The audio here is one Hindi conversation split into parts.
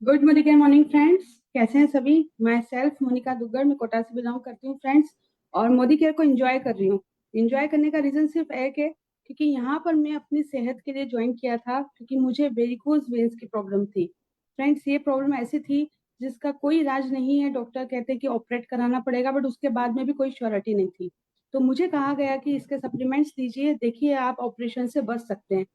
Good morning friends. कैसे हैं सभी? मैं सेल्फ मोनिका दुग्गड़, मैं कोटा से बिलोंग करती हूँ फ्रेंड्स। और मोदी केयर को एंजॉय कर रही हूँ। एंजॉय करने का रीजन सिर्फ एक है, क्योंकि यहाँ पर मैं अपनी सेहत के लिए ज्वाइन किया था, क्योंकि मुझे वेरिकोज वेन्स की प्रॉब्लम थी। फ्रेंड्स, ये प्रॉब्लम ऐसी थी जिसका कोई इलाज नहीं है। डॉक्टर कहते हैं कि ऑपरेट कराना पड़ेगा, बट उसके बाद में भी कोई श्योरिटी नहीं थी। तो मुझे कहा गया कि इसके सप्लीमेंट्स लीजिए, देखिए आप ऑपरेशन से बच सकते हैं।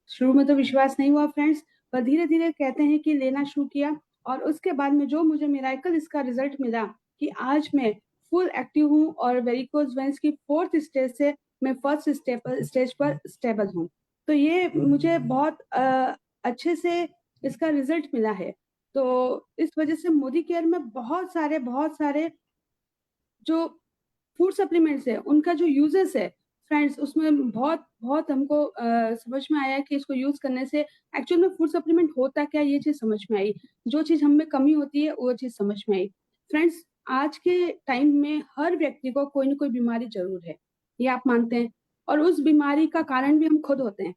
शुरू में तो विश्वास नहीं हुआ फ्रेंड्स, पर धीरे धीरे कहते हैं कि लेना शुरू किया। और उसके बाद में जो मुझे मिराकल इसका रिजल्ट मिला कि आज मैं फुल एक्टिव हूँ और वेरिकोज वेंस की फोर्थ स्टेज से मैं फर्स्ट स्टेज पर स्टेबल हूँ। तो ये मुझे बहुत अच्छे से इसका रिजल्ट मिला है। तो इस वजह से मोदी केयर में बहुत सारे जो फूड सप्लीमेंट्स है, उनका जो यूजेस है फ्रेंड्स, उसमें बहुत बहुत हमको समझ में आया कि इसको यूज करने से एक्चुअल में फूड सप्लीमेंट होता क्या, ये चीज समझ में आई। जो चीज हम में कमी होती है वो चीज समझ में आई। फ्रेंड्स, आज के टाइम में हर व्यक्ति को कोई ना कोई बीमारी जरूर है, ये आप मानते हैं। और उस बीमारी का कारण भी हम खुद होते हैं।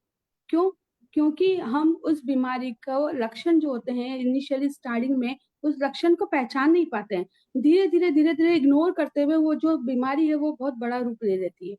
क्यों? क्योंकि हम उस बीमारी का लक्षण जो होते हैं इनिशियली स्टार्टिंग में, उस लक्षण को पहचान नहीं पाते हैं। धीरे धीरे इग्नोर करते हुए वो जो बीमारी है वो बहुत बड़ा रूप ले लेती है।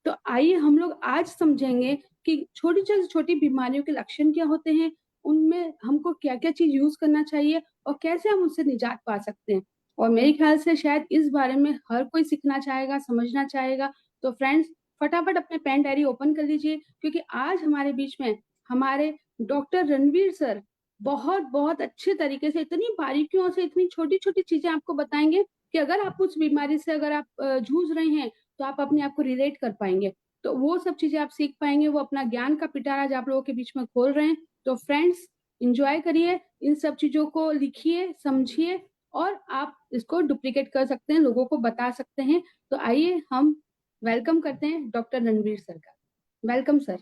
तो आइए हम लोग आज समझेंगे कि छोटी से छोटी बीमारियों के लक्षण क्या होते हैं, उनमें हमको क्या क्या चीज यूज करना चाहिए और कैसे हम उससे निजात पा सकते हैं। और मेरे ख्याल से शायद इस बारे में हर कोई सीखना चाहेगा, समझना चाहेगा। तो फ्रेंड्स, फटाफट अपने पेन डायरी ओपन कर लीजिए, क्योंकि आज हमारे बीच में हमारे डॉक्टर रणवीर सर बहुत बहुत अच्छे तरीके से इतनी बारीकियों से इतनी छोटी छोटी चीजें आपको बताएंगे कि अगर आप उस बीमारी से अगर आप जूझ रहे हैं तो आप अपने आप को रिलेट कर पाएंगे। तो वो सब चीजें आप सीख पाएंगे, वो अपना ज्ञान का पिटारा आज आप लोगों के बीच में खोल रहे हैं। तो फ्रेंड्स, इंजॉय करिए, इन सब चीजों को लिखिए, समझिए, और आप इसको डुप्लीकेट कर सकते हैं, लोगों को बता सकते हैं। तो आइए हम वेलकम करते हैं डॉक्टर रणवीर सर का। Welcome sir.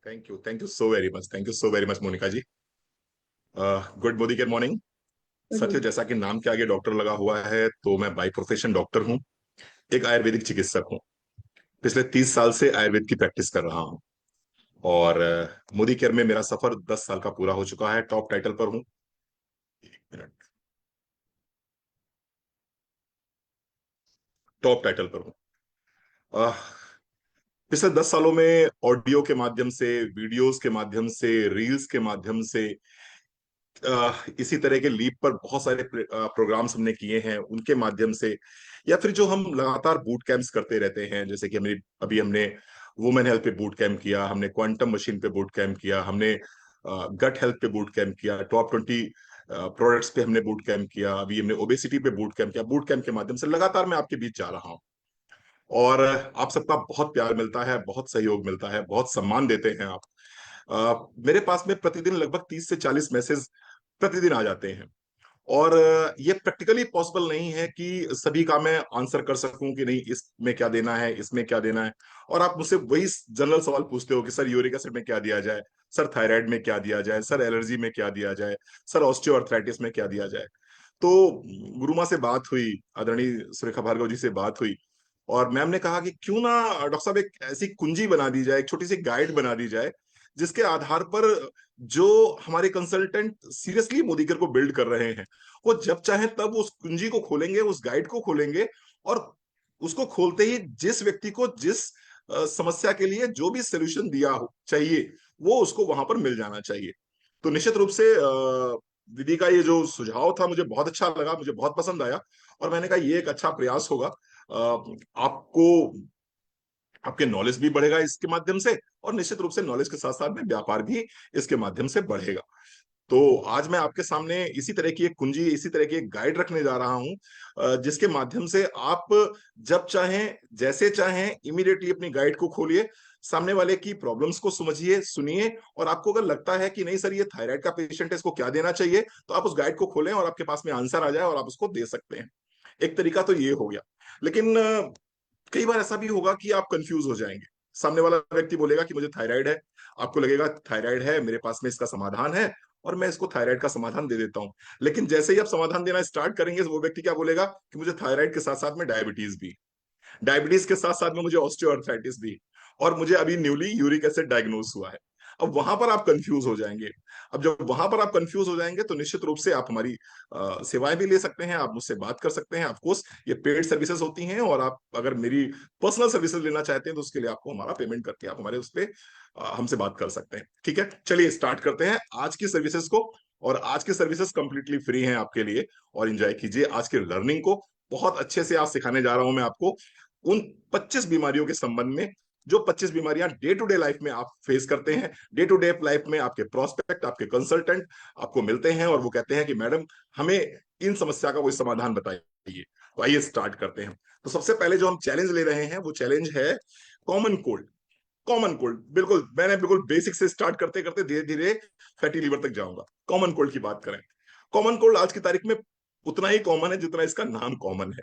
Thank you so very much, thank you so very much Monika ji. Good Modi के मॉर्निंग। गुड सत्य, मॉर्निंग। जैसा कि नाम के आगे डॉक्टर लगा हुआ है, तो मैं बाई प्रोफेशन डॉक्टर हूँ। एक आयुर्वेदिक चिकित्सक हूँ। पिछले 30 साल से आयुर्वेद की प्रैक्टिस कर रहा हूँ। और मोदी केयर में मेरा सफर 10 साल का पूरा हो चुका है। टॉप टाइटल पर हूँ। एक मिनट। टॉप टाइटल पर हूँ। अह, पिछले 10 सालों में ऑडियो के माध्यम से, वीडियोस के माध्यम से, रील्स के माध्यम से, इसी तरह के लीप पर बहुत सारे प्रोग्राम्स हमने किए हैं, उनके माध्यम से, या फिर जो हम लगातार बूट कैंप्स करते रहते हैं, जैसे कि अभी हमने वुमेन हेल्थ पे बूट कैंप किया, हमने क्वांटम मशीन पे बूट कैंप किया, हमने गट हेल्थ पे बूट कैंप किया, टॉप 20 प्रोडक्ट्स पे हमने बूट कैंप किया, अभी हमने ओबेसिटी पे बूट कैंप किया। बूट कैंप के माध्यम से लगातार मैं आपके बीच जा रहा हूँ। और आप सबका बहुत प्यार मिलता है, बहुत सहयोग मिलता है, बहुत सम्मान देते हैं आप। मेरे पास में प्रतिदिन लगभग 30 से 40 मैसेज प्रतिदिन आ जाते हैं। और ये प्रैक्टिकली पॉसिबल नहीं है कि सभी का मैं आंसर कर सकूं कि नहीं, इसमें क्या देना है, इसमें क्या देना है। और आप मुझसे वही जनरल सवाल पूछते हो कि सर यूरिक एसिड में क्या दिया जाए, सर थायराइड में क्या दिया जाए, सर एलर्जी में क्या दिया जाए, सर ऑस्टियोआर्थराइटिस में क्या दिया जाए। तो गुरुमा से बात हुई, आदरणीय सुरेखा भार्गव जी से बात हुई, और मैम ने कहा कि क्यों ना डॉक्टर साहब एक ऐसी कुंजी बना दी जाए, एक छोटी सी गाइड बना दी जाए, जिसके आधार पर जो हमारे कंसल्टेंट सीरियसली मोदी केयर को बिल्ड कर रहे हैं, वो जब चाहे तब उस कुंजी को खोलेंगे, उस गाइड को खोलेंगे, और उसको खोलते ही जिस व्यक्ति को जिस समस्या के लिए जो भी सोल्यूशन दिया हो चाहिए, वो उसको वहां पर मिल जाना चाहिए। तो निश्चित रूप से दीदी का ये जो सुझाव था मुझे बहुत अच्छा लगा, मुझे बहुत पसंद आया। और मैंने कहा ये एक अच्छा प्रयास होगा। आपको, आपके नॉलेज भी बढ़ेगा इसके माध्यम से, और निश्चित रूप से नॉलेज के साथ साथ में व्यापार भी इसके माध्यम से बढ़ेगा। तो आज मैं आपके सामने इसी तरह की एक कुंजी, इसी तरह की एक गाइड रखने जा रहा हूं, जिसके माध्यम से आप जब चाहें, जैसे चाहें, इमीडिएटली अपनी गाइड को खोलिए, सामने वाले की प्रॉब्लम्स को समझिए, सुनिए, और आपको अगर लगता है कि नहीं सर ये थायराइड का पेशेंट है, इसको क्या देना चाहिए, तो आप उस गाइड को खोलें और आपके पास में आंसर आ जाए और आप उसको दे सकते हैं। एक तरीका तो ये हो गया। लेकिन कई बार ऐसा भी होगा कि आप कंफ्यूज हो जाएंगे। सामने वाला व्यक्ति बोलेगा कि मुझे थायराइड है, आपको लगेगा थायराइड है, मेरे पास में इसका समाधान है, और मैं इसको थायराइड का समाधान दे देता हूं। लेकिन जैसे ही आप समाधान देना स्टार्ट करेंगे, वो व्यक्ति क्या बोलेगा कि मुझे थायराइड के साथ साथ में डायबिटीज भी, डायबिटीज के साथ साथ में मुझे ऑस्टियोआर्थराइटिस भी, और मुझे अभी न्यूली यूरिक एसिड डायग्नोस हुआ है। अब वहां पर आप कंफ्यूज हो जाएंगे। अब जब वहां पर आप कंफ्यूज हो जाएंगे तो निश्चित रूप से आप हमारी सेवाएं भी ले सकते हैं, आप मुझसे बात कर सकते हैं। ऑफकोर्स ये पेड सर्विसेज होती हैं, और आप अगर मेरी पर्सनल सर्विसेज लेना चाहते हैं तो उसके लिए आपको हमारा पेमेंट करके आप हमारे उस पर हमसे बात कर सकते हैं। ठीक है, चलिए स्टार्ट करते हैं आज की सर्विसेज को। और आज की सर्विसेज कंप्लीटली फ्री हैं आपके लिए, और एंजॉय कीजिए आज की लर्निंग को। बहुत अच्छे से आज सिखाने जा रहा हूं मैं आपको उन 25 बीमारियों के संबंध में, जो 25 बीमारियां डे टू डे लाइफ में आप फेस करते हैं। डे टू डे लाइफ में आपके प्रोस्पेक्ट, आपके कंसल्टेंट आपको मिलते हैं और वो कहते हैं कि मैडम हमें इन समस्या का कोई समाधान बताइए। तो आइए स्टार्ट करते हैं। तो सबसे पहले जो हम चैलेंज ले रहे हैं वो चैलेंज है कॉमन कोल्ड। कॉमन कोल्ड, बिल्कुल मैंने बिल्कुल बेसिक से स्टार्ट करते करते धीरे धीरे फैटी लीवर तक जाऊंगा। कॉमन कोल्ड की बात करें, कॉमन कोल्ड आज की तारीख में उतना ही कॉमन है जितना इसका नाम कॉमन है।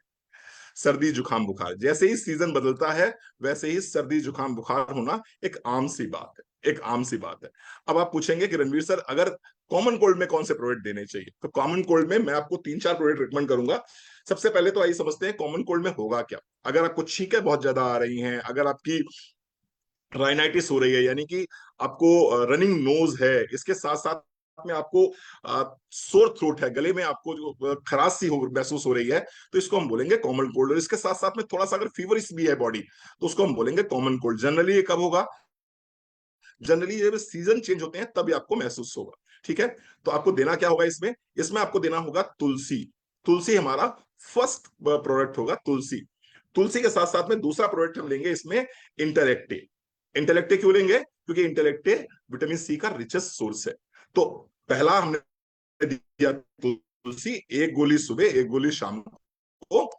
सर्दी जुकाम बुखार, जैसे ही सीजन बदलता है वैसे ही सर्दी जुकाम बुखार होना एक आम सी बात है, एक आम सी बात है। अब आप पूछेंगे कि रणवीर सर अगर कॉमन कोल्ड में कौन से प्रोडक्ट देने चाहिए, तो कॉमन कोल्ड में मैं आपको 3-4 प्रोडक्ट रिकमेंड करूंगा। सबसे पहले तो आइए समझते हैं कॉमन कोल्ड में होगा क्या। अगर आपको छींकें बहुत ज्यादा आ रही हैं, अगर आपकी राइनाइटिस हो रही है, यानी कि आपको रनिंग नोज है, इसके साथ साथ में आपको सोर थ्रोट है, गले में आपको जो खराश सी महसूस हो रही है, तो इसको हम बोलेंगे कॉमन कोल्ड। और इसके साथ साथ में थोड़ा सा अगर फीवरिश भी है बॉडी, तो उसको हम बोलेंगे कॉमन कोल्ड। जनरली ये कब होगा? जनरली जब सीजन चेंज होते हैं तब आपको महसूस होगा। ठीक है, तो आपको देना क्या होगा इसमें? इसमें आपको देना होगा तुलसी। तुलसी हमारा फर्स्ट प्रोडक्ट होगा, तुलसी। तुलसी के साथ साथ में दूसरा प्रोडक्ट हम लेंगे इसमें इंटेलेक्टे। इंटेलेक्टे क्यों लेंगे? क्योंकि इंटेलेक्टे विटामिन सी का रिचेस्ट सोर्स है। तो पहला हमने दिया तुलसी, एक गोली सुबह एक गोली शाम को।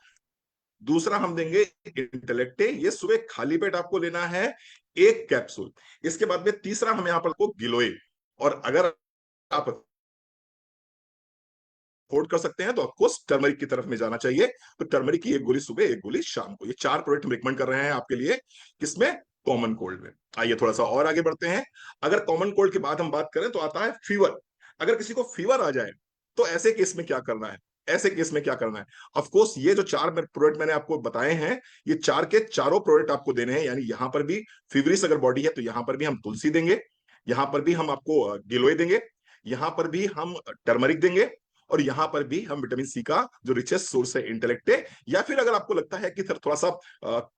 दूसरा हम देंगे इंटेलेक्टे, ये सुबह खाली पेट आपको लेना है, एक कैप्सूल। इसके बाद में तीसरा हम यहां पर को गिलोय, और अगर आप अफोर्ड कर सकते हैं तो आपको टर्मरिक की तरफ में जाना चाहिए। तो टर्मरिक की एक गोली सुबह एक गोली शाम को, ये 4 प्रोडक्ट हम रिकमेंड कर रहे हैं आपके लिए। किसमें? कॉमन कोल्ड में। आइए थोड़ा सा और आगे बढ़ते हैं। अगर कॉमन कोल्ड के बाद हम बात करें तो आता है फीवर। अगर किसी को फीवर आ जाए तो ऐसे केस में क्या करना है? ऐसे केस में क्या करना है? ऑफ कोर्स ये जो 4 प्रोडक्ट मैंने आपको बताए हैं, ये 4 के चारों प्रोडक्ट आपको देने हैं। यानी यहां पर भी फीवरिस अगर बॉडी है तो यहां पर भी हम तुलसी देंगे, यहां पर भी हम आपको गिलोय देंगे, यहां पर भी हम टर्मरिक देंगे, और यहां पर भी हम विटामिन सी का जो रिचेस्ट सोर्स है इंटेलेक्टे। या फिर अगर आपको लगता है कि थोड़ा सा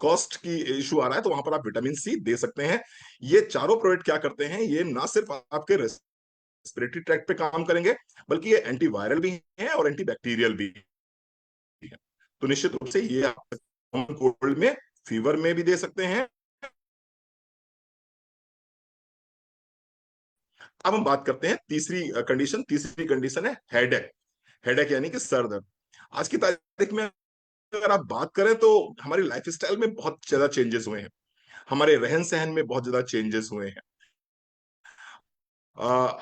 कॉस्ट की इशू आ रहा है तो वहां पर आप विटामिन सी दे सकते हैं। ये चारों प्रोडक्ट क्या करते हैं? ये ना सिर्फ आपके रेस्पिरेटरी ट्रैक्ट पे काम करेंगे, बल्कि ये एंटीवायरल भी है और एंटीबैक्टीरियल भी है। तो निश्चित रूप से ये आप कोल्ड में, फीवर में भी दे सकते हैं। अब हम बात करते हैं तीसरी कंडीशन। तीसरी कंडीशन है हेडेक। हेडेक यानी कि सर दर्द। आज की तारीख में अगर आप बात करें तो हमारी लाइफ स्टाइल में बहुत ज्यादा चेंजेस हुए हैं, हमारे रहन सहन में बहुत ज्यादा चेंजेस हुए हैं। आ,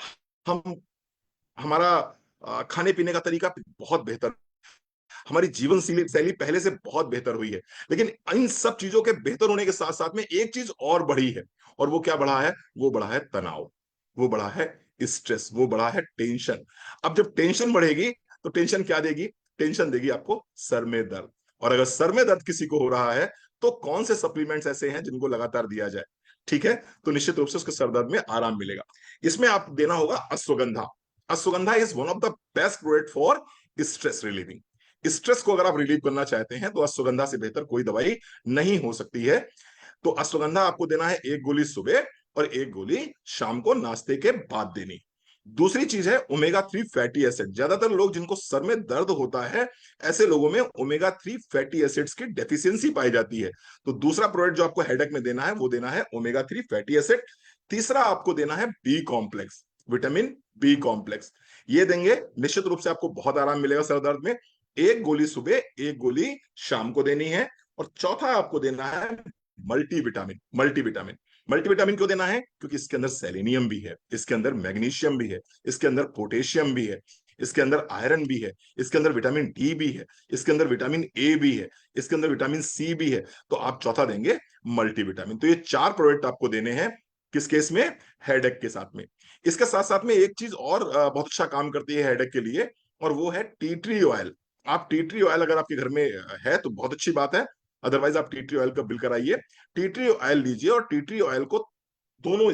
हम हमारा खाने पीने का तरीका बहुत बेहतर, हमारी जीवन शैली पहले से बहुत बेहतर हुई है। लेकिन इन सब चीजों के बेहतर होने के साथ साथ में एक चीज और बढ़ी है, और वो क्या बढ़ा है? वो बढ़ा है तनाव, वो बढ़ा है स्ट्रेस, वो बढ़ा है टेंशन। अब जब टेंशन बढ़ेगी तो टेंशन क्या देगी? टेंशन देगी आपको सर में दर्द। और अगर सर में दर्द किसी को हो रहा है तो कौन से सप्लीमेंट्स ऐसे हैं जिनको लगातार दिया जाए? ठीक है, तो निश्चित रूप से उसके सर दर्द में आराम मिलेगा। इसमें आप देना होगा ashwagandha. Ashwagandha is one of the best product for stress relieving. Stress को अगर आप रिलीव करना चाहते हैं तो अश्वगंधा से बेहतर कोई दवाई नहीं हो सकती है। तो अश्वगंधा आपको देना है एक गोली सुबह और एक गोली शाम को नाश्ते के बाद देनी। दूसरी चीज है ओमेगा 3 फैटी एसिड। ज्यादातर लोग जिनको सर में दर्द होता है, ऐसे लोगों में ओमेगा 3 फैटी एसिड्स की डेफिशिएंसी पाई जाती है। तो दूसरा प्रोडक्ट जो आपको हेडेक में देना है वो देना है ओमेगा 3 फैटी एसिड। तीसरा आपको देना है B complex, vitamin B complex. ये देंगे, निश्चित रूप से आपको बहुत आराम मिलेगा सर दर्द में। एक गोली सुबह एक गोली शाम को देनी है। और चौथा आपको देना है मल्टीविटामिन। मल्टीविटामिन, मल्टीविटामिन क्यों देना है? क्योंकि इसके अंदर सेलेनियम भी है, इसके अंदर मैग्नीशियम भी है, इसके अंदर पोटेशियम भी है, इसके अंदर आयरन भी है, इसके अंदर विटामिन डी भी है, इसके अंदर विटामिन ए भी है, इसके अंदर विटामिन सी भी है। तो आप चौथा देंगे मल्टीविटामिन। तो ये 4 प्रोडक्ट आपको देने हैं किस केस में? हेडेक के साथ में। इसके साथ साथ में एक चीज और बहुत अच्छा काम करती है हेडेक के लिए, और वो है टी ट्री ऑयल। आप टी ट्री ऑयल अगर आपके घर में है तो बहुत अच्छी बात है, अदरवाइज आप टी ट्री ऑयल का बिल कराइए। टी ट्री ऑयल लीजिए और टी ट्री ऑयल को दोनों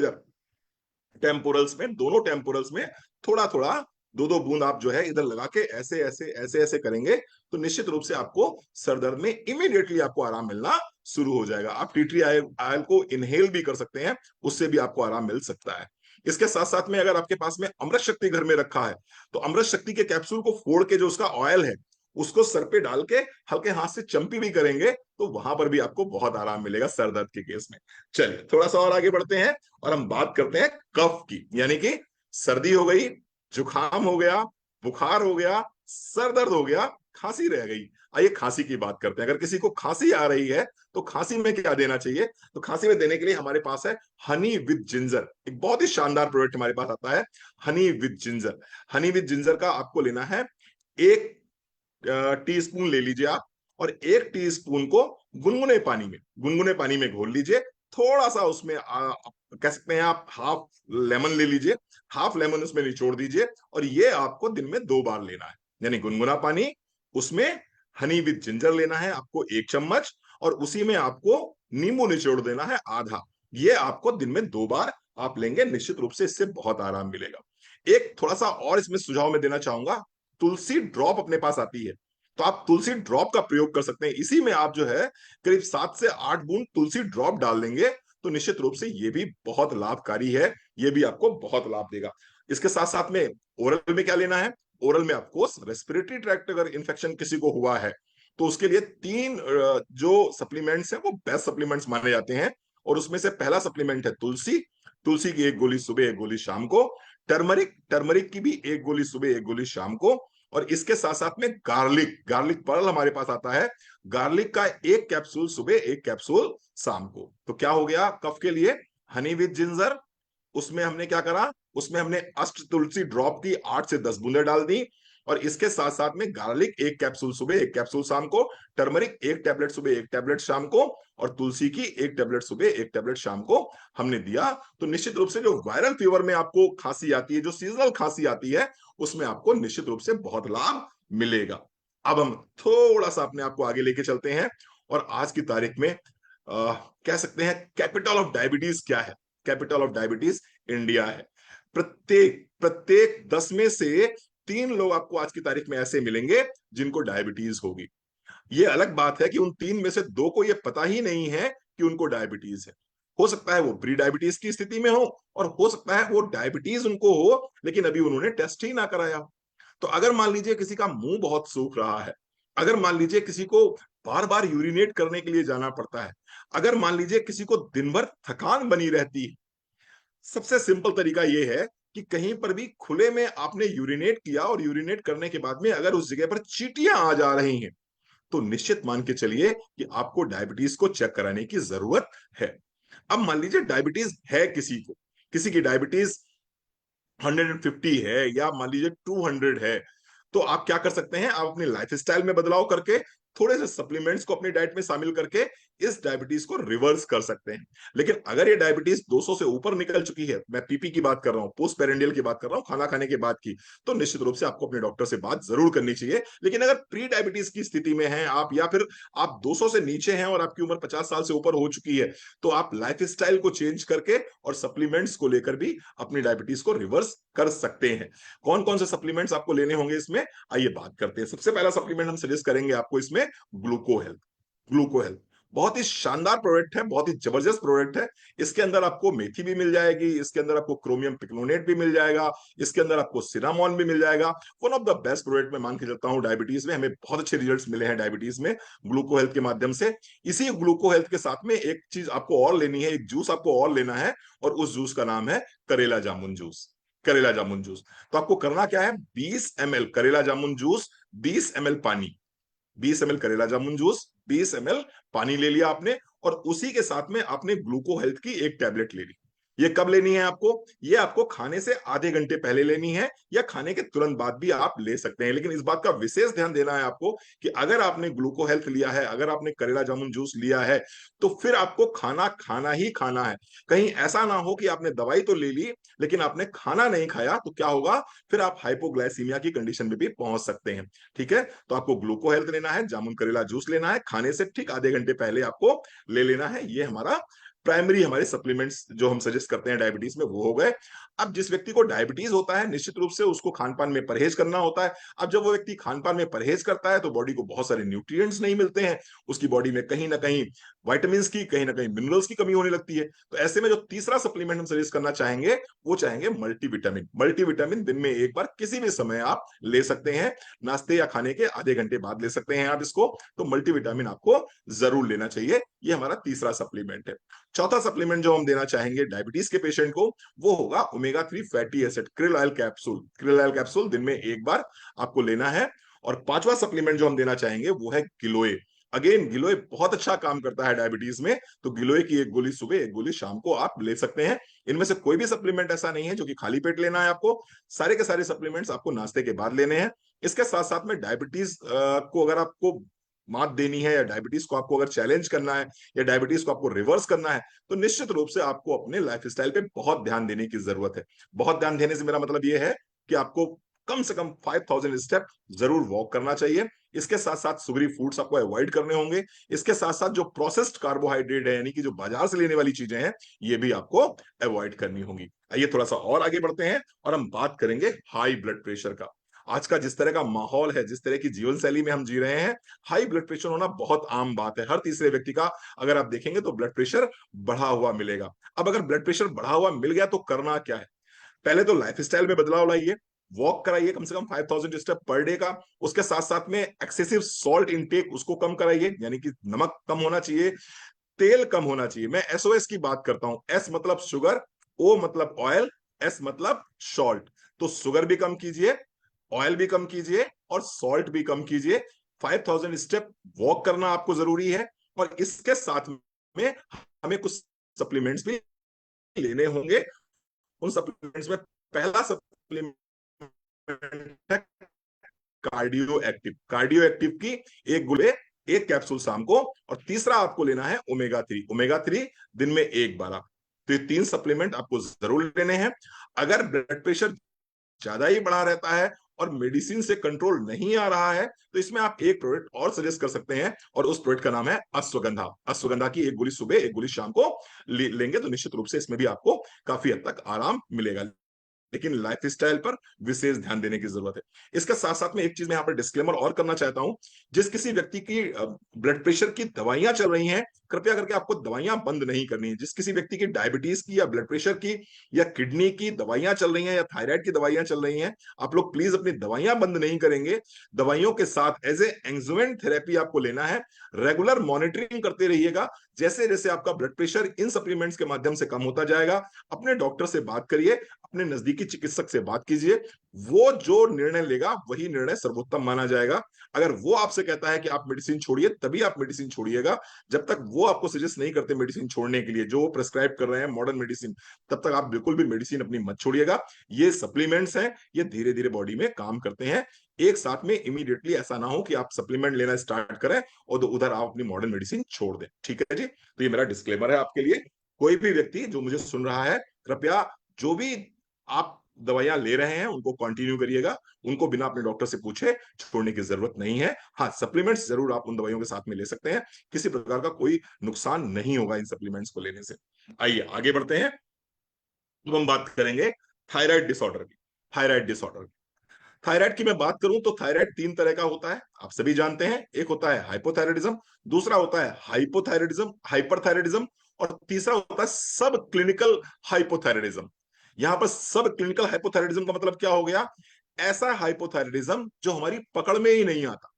टेम्पोरल्स में, दोनों टेम्पोरल्स में थोड़ा थोड़ा, दो दो बूंद आप जो है इधर लगा के ऐसे ऐसे ऐसे ऐसे करेंगे तो निश्चित रूप से आपको सर दर्द में इमीडिएटली आपको आराम मिलना शुरू हो जाएगा। आप टी ट्री ऑयल को इनहेल भी कर सकते हैं, उससे भी आपको आराम मिल सकता है। इसके साथ साथ में अगर आपके पास में अमृत शक्ति घर में रखा है तो अमृत शक्ति के कैप्सूल को फोड़ के जो उसका ऑयल है उसको सर पे डाल के हल्के हाथ से चंपी भी करेंगे तो वहां पर भी आपको बहुत आराम मिलेगा सर दर्द के केस में। चलिए थोड़ा सा और आगे बढ़ते हैं और हम बात करते हैं कफ की, यानी कि सर्दी हो गई, जुकाम हो गया, बुखार हो गया, सर दर्द हो गया, खांसी रह गई। आइए खांसी की बात करते हैं। अगर किसी को खांसी आ रही है तो खांसी में क्या देना चाहिए? तो खांसी में देने के लिए हमारे पास है हनी विद जिंजर, एक बहुत ही शानदार प्रोडक्ट हमारे पास आता है, Honey with ginger. Honey with ginger का आपको लेना है 1 टीस्पून ले लीजिए आप, और 1 टीस्पून को गुनगुने पानी में घोल लीजिए। थोड़ा सा उसमें कह सकते हैं आप हाफ लेमन ले लीजिए, हाफ लेमन उसमें निचोड़ दीजिए, और ये आपको दिन में 2 बार लेना है। यानी गुनगुना पानी, उसमें हनी विद जिंजर लेना है आपको 1 चम्मच, और उसी में आपको नींबू निचोड़ देना है आधा। ये आपको दिन में 2 बार आप लेंगे, निश्चित रूप से इससे बहुत आराम मिलेगा। एक थोड़ा सा और इसमें सुझाव मैं देना चाहूंगा, तुलसी ड्रॉप अपने पास आती है, तो आप तुलसी ड्रॉप का प्रयोग कर सकते हैं। इसी में आप जो है करीब 7 से 8 बूंद तुलसी ड्रॉप डाल देंगे तो निश्चित रूप से ये भी बहुत लाभकारी है, ये भी आपको बहुत लाभ देगा। इसके साथ साथ में ओरल में क्या लेना है? ओरल में आपको रेस्पिरेटरी ट्रैक्ट अगर इन्फेक्शन किसी को हुआ है तो उसके लिए 3 जो सप्लीमेंट्स हैं वो बेस्ट सप्लीमेंट्स माने जाते हैं, और उसमें से पहला सप्लीमेंट है तुलसी। तुलसी की 1 गोली सुबह, 1 गोली शाम को। टर्मरिक, टर्मरिक की भी 1 गोली सुबह, 1 गोली शाम को। और इसके साथ साथ में गार्लिक, गार्लिक पर्ल हमारे पास आता है, गार्लिक का 1 कैप्सूल सुबह, 1 कैप्सूल शाम को। तो क्या हो गया कफ के लिए? हनी विद जिंजर, उसमें हमने क्या करा, उसमें हमने अष्ट तुलसी ड्रॉप की 8 से 10 बूंदे डाल दी, और इसके साथ साथ में गार्लिक 1 कैप्सूल सुबह, 1 कैप्सूल शाम को, टर्मरिक 1 टैबलेट सुबह, 1 टैबलेट शाम को, और तुलसी की 1 टैबलेट सुबह, 1 टैबलेट शाम को हमने दिया। तो निश्चित रूप से जो वायरल फीवर में आपको खांसी आती है, जो सीजनल खांसी आती है, उसमें आपको निश्चित रूप से बहुत लाभ मिलेगा। अब हम थोड़ा सा अपने आप को आगे लेके चलते हैं, और आज की तारीख में कह सकते हैं कैपिटल ऑफ डायबिटीज क्या है? कैपिटल ऑफ डायबिटीज इंडिया है। प्रत्येक प्रत्येक 10 में से 3 लोग आपको आज की तारीख में ऐसे मिलेंगे जिनको डायबिटीज होगी। ये अलग बात है कि उन 3 में से 2 को ये पता ही नहीं है कि उनको डायबिटीज है। हो सकता है वो प्री डायबिटीज की स्थिति में हो, और हो सकता है वो डायबिटीज उनको हो लेकिन अभी उन्होंने टेस्ट ही ना कराया। तो अगर मान लीजिए किसी का मुंह बहुत सूख रहा है, अगर मान लीजिए किसी को बार बार यूरिनेट करने के लिए जाना पड़ता है, अगर मान लीजिए किसी को दिन भर थकान बनी रहती है, सबसे सिंपल तरीका यह है कि कहीं पर भी खुले में आपने यूरिनेट किया और यूरिनेट करने के बाद में अगर उस जगह पर चींटियां आ जा रही हैं तो निश्चित मान के चलिए कि आपको डायबिटीज को चेक कराने की जरूरत है। अब मान लीजिए डायबिटीज है किसी को, किसी की डायबिटीज 150 है या मान लीजिए 200 है, तो आप क्या कर सकते हैं? आप अपनी लाइफ स्टाइल में बदलाव करके थोड़े से सप्लीमेंट्स को अपनी डाइट में शामिल करके इस डायबिटीज को रिवर्स कर सकते हैं। लेकिन अगर ये डायबिटीज 200 से ऊपर निकल चुकी है, मैं पीपी की बात कर रहा हूँ, पोस्ट पेरेंडियल की बात कर रहा हूँ, खाना खाने के बाद की, तो निश्चित रूप से आपको अपने डॉक्टर से बात जरूर करनी चाहिए। लेकिन अगर प्री डायबिटीज की स्थिति में हैं आप, या फिर आप 200 से नीचे हैं और आपकी उम्र 50 साल से ऊपर हो चुकी है, तो आप लाइफ स्टाइल को चेंज करके और सप्लीमेंट्स को लेकर भी अपनी डायबिटीज को रिवर्स कर सकते हैं। कौन कौन से सप्लीमेंट्स आपको लेने होंगे इसमें, आइए बात करते हैं। सबसे पहला सप्लीमेंट हम सजेस्ट करेंगे आपको इसमें ग्लूको हेल्थ। ग्लूको हेल्थ बहुत ही शानदार प्रोडक्ट है, बहुत ही जबरदस्त प्रोडक्ट है। इसके अंदर आपको मेथी भी मिल जाएगी, इसके अंदर आपको क्रोमियम पिक्लोनेट भी मिल जाएगा, इसके अंदर आपको सिनामॉन भी मिल जाएगा। One of the best product मैं मान के चलता हूं डायबिटीज में, हमें बहुत अच्छे रिजल्ट्स मिले हैं डायबिटीज में ग्लूको हेल्थ के माध्यम से। इसी ग्लूको हेल्थ के साथ में एक चीज आपको और लेनी है, एक जूस आपको और लेना है, और उस जूस का नाम है करेला जामुन जूस। करेला जामुन जूस। तो आपको करना क्या है? 20 ml करेला जामुन जूस, 20 ml पानी, 20 ml करेला जामुन जूस, 20 ml पानी ले लिया आपने, और उसी के साथ में आपने ग्लूको हेल्थ की 1 टैबलेट ले ली। ये कब लेनी है आपको? ये आपको खाने से आधे घंटे पहले लेनी है, या खाने के तुरंत बाद भी आप ले सकते हैं। लेकिन इस बात का विशेष ध्यान देना है आपको कि अगर आपने ग्लूको हेल्थ लिया है, अगर आपने करेला जामुन जूस लिया है, तो फिर आपको खाना खाना ही खाना है। कहीं ऐसा ना हो कि आपने दवाई तो ले ली लेकिन आपने खाना नहीं खाया, तो क्या होगा? फिर आप हाइपोग्लाइसीमिया की कंडीशन में भी पहुंच सकते हैं। ठीक है, तो आपको ग्लूको हेल्थ लेना है, जामुन करेला जूस लेना है, खाने से ठीक आधे घंटे पहले आपको ले लेना है। ये हमारा प्राइमरी हमारे सप्लीमेंट्स जो हम सजेस्ट करते हैं डायबिटीज में वो हो गए। अब जिस व्यक्ति को डायबिटीज होता है निश्चित रूप से उसको खान पान में परहेज करना होता है। अब जब वो व्यक्ति खान पान में परहेज करता है तो बॉडी को बहुत सारे न्यूट्रिएंट्स नहीं मिलते हैं, उसकी बॉडी में कहीं ना कहीं वाइटामिन की, कहीं ना कहीं मिनरल्स की कमी होने लगती है। तो ऐसे में जो तीसरा सप्लीमेंट हम सजेस्ट करना चाहेंगे वो चाहेंगे मल्टीविटामिन। मल्टीविटामिन दिन में एक बार किसी भी समय आप ले सकते हैं, नाश्ते या खाने के आधे घंटे बाद ले सकते हैं आप इसको। तो मल्टीविटामिन आपको जरूर लेना चाहिए, ये हमारा तीसरा सप्लीमेंट है। चौथा सप्लीमेंट जो हम देना चाहेंगे डायबिटीज के पेशेंट को वो होगा omega 3 fatty acid, krill oil capsule. Krill oil capsule दिन में एक बार आपको लेना है। और पांचवा सप्लीमेंट जो हम देना चाहेंगे वो है गिलोय। अगेन गिलोय बहुत अच्छा काम करता है डायबिटीज में, तो गिलोय की एक गोली सुबह एक गोली शाम को आप ले सकते हैं। इनमें से कोई भी सप्लीमेंट ऐसा नहीं है जो कि खाली पेट लेना है आपको, सारे के सारे सप्लीमेंट्स आपको नाश्ते के बाद लेने हैं। इसके साथ साथ में डायबिटीज को अगर आपको मात देनी है, या डायबिटीज को आपको अगर चैलेंज करना है, या डायबिटीज को आपको रिवर्स करना है, तो निश्चित रूप से आपको अपने लाइफ स्टाइल पे बहुत ध्यान देने की जरूरत है। बहुत ध्यान देने से मेरा मतलब यह है कि आपको कम से कम 5000 स्टेप जरूर वॉक करना चाहिए। इसके साथ साथ सुगरी फूड्स आपको अवॉइड करने होंगे। इसके साथ साथ जो प्रोसेस्ड कार्बोहाइड्रेट है, यानी कि जो बाजार से लेने वाली चीजें हैं, ये भी आपको अवॉइड करनी होंगी। आइए थोड़ा सा और आगे बढ़ते हैं और हम बात करेंगे हाई ब्लड प्रेशर का। आज का जिस तरह का माहौल है, जिस तरह की जीवन शैली में हम जी रहे हैं, हाई ब्लड प्रेशर होना बहुत आम बात है। हर तीसरे व्यक्ति का अगर आप देखेंगे तो ब्लड प्रेशर बढ़ा हुआ मिलेगा। अब अगर ब्लड प्रेशर बढ़ा हुआ मिल गया तो करना क्या है? पहले तो लाइफस्टाइल में बदलाव लाइए, वॉक कराइए कम से कम 5000 स्टेप पर डे का। उसके साथ साथ में एक्सेसिव सॉल्ट इनटेक उसको कम कराइए, यानी कि नमक कम होना चाहिए, तेल कम होना चाहिए। मैं एसओएस की बात करता हूं, एस मतलब शुगर, ओ मतलब ऑयल, एस मतलब सॉल्ट। तो शुगर भी कम कीजिए, ऑयल भी कम कीजिए और सॉल्ट भी कम कीजिए। 5000 स्टेप वॉक करना आपको जरूरी है। और इसके साथ में हमें कुछ सप्लीमेंट्स भी लेने होंगे। उन सप्लीमेंट्स में पहला सप्लीमेंट है कार्डियो एक्टिव। कार्डियो एक्टिव की एक गुले एक कैप्सूल शाम को, और तीसरा आपको लेना है ओमेगा 3। ओमेगा 3 दिन में एक बार आप। तो ये तीन सप्लीमेंट आपको जरूर लेने हैं। अगर ब्लड प्रेशर ज्यादा ही बढ़ा रहता है और मेडिसिन से कंट्रोल नहीं आ रहा है, तो इसमें आप एक प्रोडक्ट और सजेस्ट कर सकते हैं, और उस प्रोडक्ट का नाम है अश्वगंधा। अश्वगंधा की एक गोली सुबह एक गोली शाम को लेंगे तो निश्चित रूप से इसमें भी आपको काफी हद तक आराम मिलेगा। लेकिन लाइफ स्टाइल पर विशेष ध्यान देने की जरूरत है। इसके साथ साथ में एक चीज मैं यहाँ पर डिस्क्लेमर और करना चाहता हूं। जिस किसी व्यक्ति की ब्लड प्रेशर की दवाइयां चल रही हैं, कृपया करके आपको दवाइयां बंद नहीं करनी है। जिस किसी व्यक्ति की डायबिटीज की या ब्लड प्रेशर की या किडनी की दवाइयां चल रही हैं या थायराइड की दवाइयां चल रही हैं, आप लोग प्लीज अपनी दवाइयां बंद नहीं करेंगे। दवाइयों के साथ एज ए एंग्जुमेंट थेरेपी आपको लेना है। रेगुलर मॉनिटरिंग करते रहिएगा। जैसे जैसे आपका ब्लड प्रेशर इन सप्लीमेंट्स के माध्यम से कम होता जाएगा, अपने डॉक्टर से बात करिए, अपने नजदीकी चिकित्सक से बात कीजिए। वो जो निर्णय लेगा वही निर्णय सर्वोत्तम माना जाएगा। अगर वो आपसे कहता है कि आप मेडिसिन छोड़िए, तभी आप मेडिसिन छोड़िएगा। जब तक वो आपको सजेस्ट नहीं करते मेडिसिन छोड़ने के लिए, जो वो प्रेस्क्राइब कर रहे हैं मॉडर्न मेडिसिन, तब तक आप बिल्कुल भी मेडिसिन अपनी मत छोड़िएगा। ये सप्लीमेंट्स हैं, ये धीरे धीरे बॉडी में काम करते हैं। एक साथ में इमीडिएटली ऐसा ना हो कि आप सप्लीमेंट लेना स्टार्ट करें और उधर आप अपनी मॉडर्न मेडिसिन छोड़ दें। ठीक है जी, तो ये मेरा डिस्क्लेमर है आपके लिए। कोई भी व्यक्ति जो मुझे सुन रहा है, कृपया जो भी आप दवाइयां ले रहे हैं उनको कंटिन्यू करिएगा। उनको बिना अपने डॉक्टर से पूछे छोड़ने की जरूरत नहीं है। हाँ, सप्लीमेंट्स जरूर आप उन दवाइयों के साथ में ले सकते हैं, किसी प्रकार का कोई नुकसान नहीं होगा इन सप्लीमेंट्स को लेने से। आइए आगे बढ़ते हैं। अब हम बात करेंगे थायराइड डिसऑर्डर की। थायराइड डिसऑर्डर, थायराइड की मैं बात करूं तो थायराइड तीन तरह का होता है, आप सभी जानते हैं। एक होता है हाइपोथायराइडिज्म, दूसरा होता है हाइपोथायराइडिज्म हाइपरथायराइडिज्म, और तीसरा होता है सब क्लिनिकल हाइपोथायराइडिज्म। यहां पर सब क्लिनिकल हाइपोथायराइडिज्म का मतलब क्या हो गया? ऐसा हाइपोथायराइडिज्म जो हमारी पकड़ में ही नहीं आता।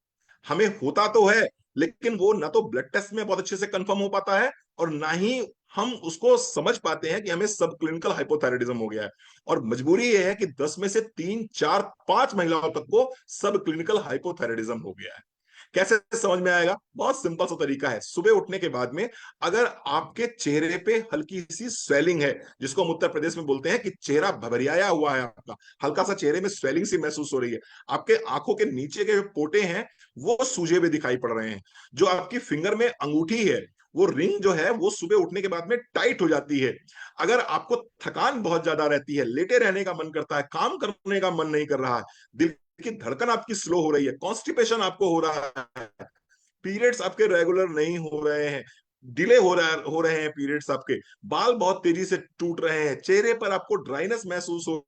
हमें होता तो है, लेकिन वो ना तो ब्लड टेस्ट में बहुत अच्छे से कंफर्म हो पाता है, और ना ही हम उसको समझ पाते हैं कि हमें सब क्लिनिकल हाइपोथायराइडिज्म हो गया है। और मजबूरी ये है कि 10 में से 3 4 5 महिलाओं तक को सब क्लिनिकल हाइपोथायराइडिज्म हो गया है। कैसे समझ में आएगा? बहुत सिंपल सा तरीका है। सुबह उठने के बाद में अगर आपके चेहरे पे हल्की सी स्वेलिंग है, जिसको हम उत्तर प्रदेश में बोलते हैं कि चेहरा भभरियाया हुआ है, आपका हल्का सा चेहरे में स्वेलिंग सी महसूस हो रही है, आपके आंखों के नीचे के जो पोटे हैं वो सूजे हुए दिखाई पड़ रहे हैं, जो आपकी फिंगर में अंगूठी है वो रिंग जो है वो सुबह उठने के बाद में टाइट हो जाती है, अगर आपको थकान बहुत ज्यादा रहती है, लेटे रहने का मन करता है, काम करने का मन नहीं कर रहा है, दिल की धड़कन आपकी स्लो हो रही है, कॉन्स्टिपेशन आपको हो रहा है, पीरियड्स आपके रेगुलर नहीं हो रहे हैं, डिले हो रहे हैं पीरियड्स आपके, बाल बहुत तेजी से टूट रहे हैं, चेहरे पर आपको ड्राइनेस महसूस हो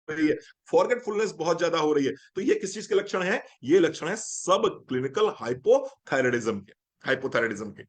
रही है, फॉरगेटफुलनेस बहुत ज्यादा हो रही है, तो ये किस चीज के लक्षण है? ये लक्षण है सब क्लिनिकल हाइपोथायराइडिज्म के, हाइपोथायराइडिज्म के।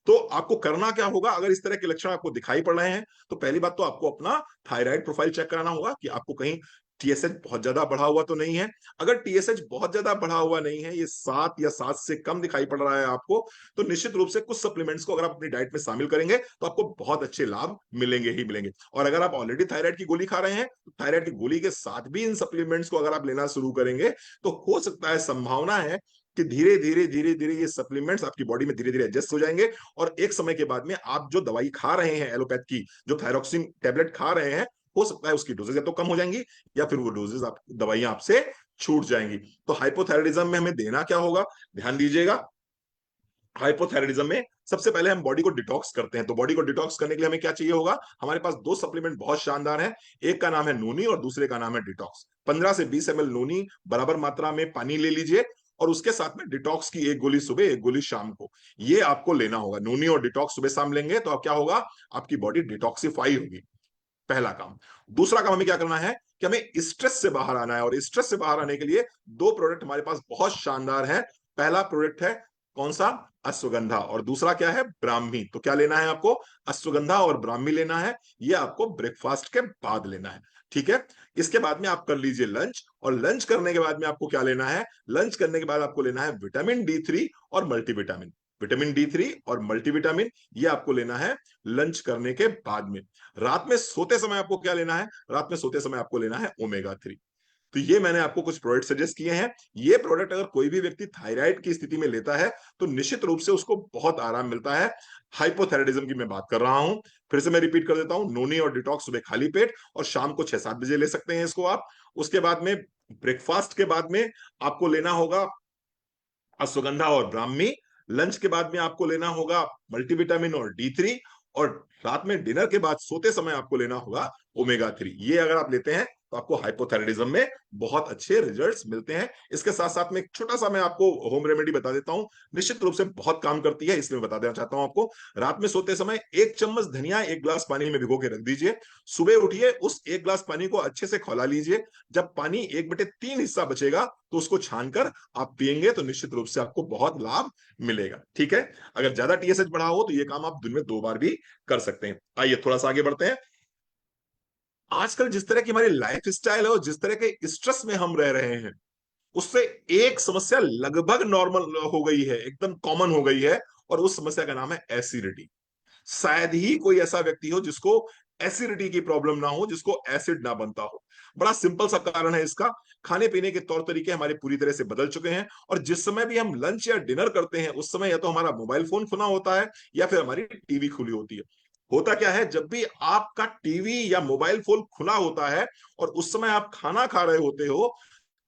तो आपको करना क्या होगा अगर इस तरह के लक्षण आपको दिखाई पड़ रहे हैं? तो पहली बात तो आपको अपना थायराइड प्रोफाइल चेक कराना होगा कि आपको कहीं टीएसएच बहुत ज्यादा बढ़ा हुआ तो नहीं है। अगर टीएसएच बहुत ज्यादा बढ़ा हुआ नहीं है, ये 7 या 7 से कम दिखाई पड़ रहा है आपको, तो निश्चित रूप से कुछ सप्लीमेंट्स को अगर आप अपनी डाइट में शामिल करेंगे तो आपको बहुत अच्छे लाभ मिलेंगे ही मिलेंगे। और अगर आप ऑलरेडी थायराइड की गोली खा रहे हैं, तो थायराइड की गोली के साथ भी इन सप्लीमेंट्स को अगर आप लेना शुरू करेंगे, तो हो सकता है, संभावना है कि धीरे धीरे धीरे धीरे ये सप्लीमेंट्स आपकी बॉडी में धीरे धीरे एडजस्ट हो जाएंगे, और एक समय के बाद में आप जो दवाई खा रहे हैं एलोपैथ की, जो थायरोक्सिन टेबलेट खा रहे हैं, हो सकता है उसकी डोजेज या तो कम हो जाएंगी, या फिर वो डोजेज आप दवाइयां आपसे छूट जाएंगी। तो हाइपोथायराइडिज्म में हमें देना क्या होगा, ध्यान दीजिएगा। हाइपोथायराइडिज्म में सबसे पहले हम बॉडी को डिटॉक्स करते हैं। तो बॉडी को डिटॉक्स करने के लिए हमें क्या चाहिए होगा? हमारे पास दो सप्लीमेंट बहुत शानदार हैं, एक का नाम है नोनी और दूसरे का नाम है डिटॉक्स। 15 से 20 ml नोनी बराबर मात्रा में पानी ले लीजिए, और उसके साथ में डिटॉक्स की एक गोली सुबह, एक गोली शाम को, ये आपको लेना होगा। नोनी और डिटॉक्स सुबह शाम लेंगे तो अब क्या होगा, आपकी बॉडी डिटॉक्सिफाई होगी, पहला काम। दूसरा काम हमें क्या करना है कि हमें स्ट्रेस से बाहर आना है, और स्ट्रेस से बाहर आने के लिए दो प्रोडक्ट हमारे पास बहुत शानदार हैं। पहला प्रोडक्ट है कौन सा? अश्वगंधा। और दूसरा क्या है? ब्राह्मी। तो क्या लेना है आपको? अश्वगंधा और ब्राह्मी लेना है। ये आपको ब्रेकफास्ट के बाद लेना है, ठीक है। इसके बाद में आप कर लीजिए लंच, और लंच करने के बाद में आपको क्या लेना है? लंच करने के बाद आपको लेना है विटामिन D3 और मल्टीविटामिन। विटामिन D3 और मल्टीविटामिन ये आपको लेना है लंच करने के बाद में। रात में सोते समय आपको क्या लेना है? रात में सोते समय आपको लेना है ओमेगा 3। तो ये मैंने आपको कुछ प्रोडक्ट सजेस्ट किए हैं। ये प्रोडक्ट अगर कोई भी व्यक्ति थायराइड की स्थिति में लेता है, तो निश्चित रूप से उसको बहुत आराम मिलता है। हाइपोथायराइडिज्म की मैं बात कर रहा हूं, फिर से मैं रिपीट कर देता हूं, नोनी और डिटॉक्स सुबह खाली पेट, और शाम को 6-7 बजे ले सकते हैं इसको आप। उसके बाद में ब्रेकफास्ट के बाद में आपको लेना होगा अश्वगंधा और ब्राह्मी। लंच के बाद में आपको लेना होगा मल्टीविटामिन और D3, और रात में डिनर के बाद सोते समय आपको लेना होगा ओमेगा 3। ये अगर आप लेते हैं तो आपको हाइपोथायराइडिज्म में बहुत अच्छे रिजल्ट्स मिलते हैं। इसके साथ साथ में एक छोटा सा मैं आपको होम रेमेडी बता देता हूं, निश्चित रूप से बहुत काम करती है, इसलिए मैं बता देना चाहता हूं आपको। रात में सोते समय 1 चम्मच धनिया 1 ग्लास पानी में भिगो के रख दीजिए। सुबह उठिए, उस 1 ग्लास पानी को अच्छे से खौला लीजिए। जब पानी 1/3 हिस्सा बचेगा, तो उसको छानकर आप पिएंगे, तो निश्चित रूप से आपको बहुत लाभ मिलेगा, ठीक है। अगर ज्यादा टीएसएच बढ़ा हो तो ये काम आप दिन में 2 बार भी कर सकते हैं। आइए थोड़ा सा आगे बढ़ते हैं। आजकल जिस तरह की हमारी लाइफ स्टाइल है और जिस तरह के स्ट्रेस में हम रह रहे हैं, उससे एक समस्या लगभग नॉर्मल हो गई है, एकदम कॉमन हो गई है, और उस समस्या का नाम है एसिडिटी। शायद ही कोई ऐसा व्यक्ति हो जिसको एसिडिटी की प्रॉब्लम ना हो, जिसको एसिड ना बनता हो। बड़ा सिंपल सा कारण है इसका, खाने पीने के तौर तरीके हमारे पूरी तरह से बदल चुके हैं, और जिस समय भी हम लंच या डिनर करते हैं, उस समय या तो हमारा मोबाइल फोन खुला होता है, या फिर हमारी टीवी खुली होती है। होता क्या है, जब भी आपका टीवी या मोबाइल फोन खुला होता है और उस समय आप खाना खा रहे होते हो,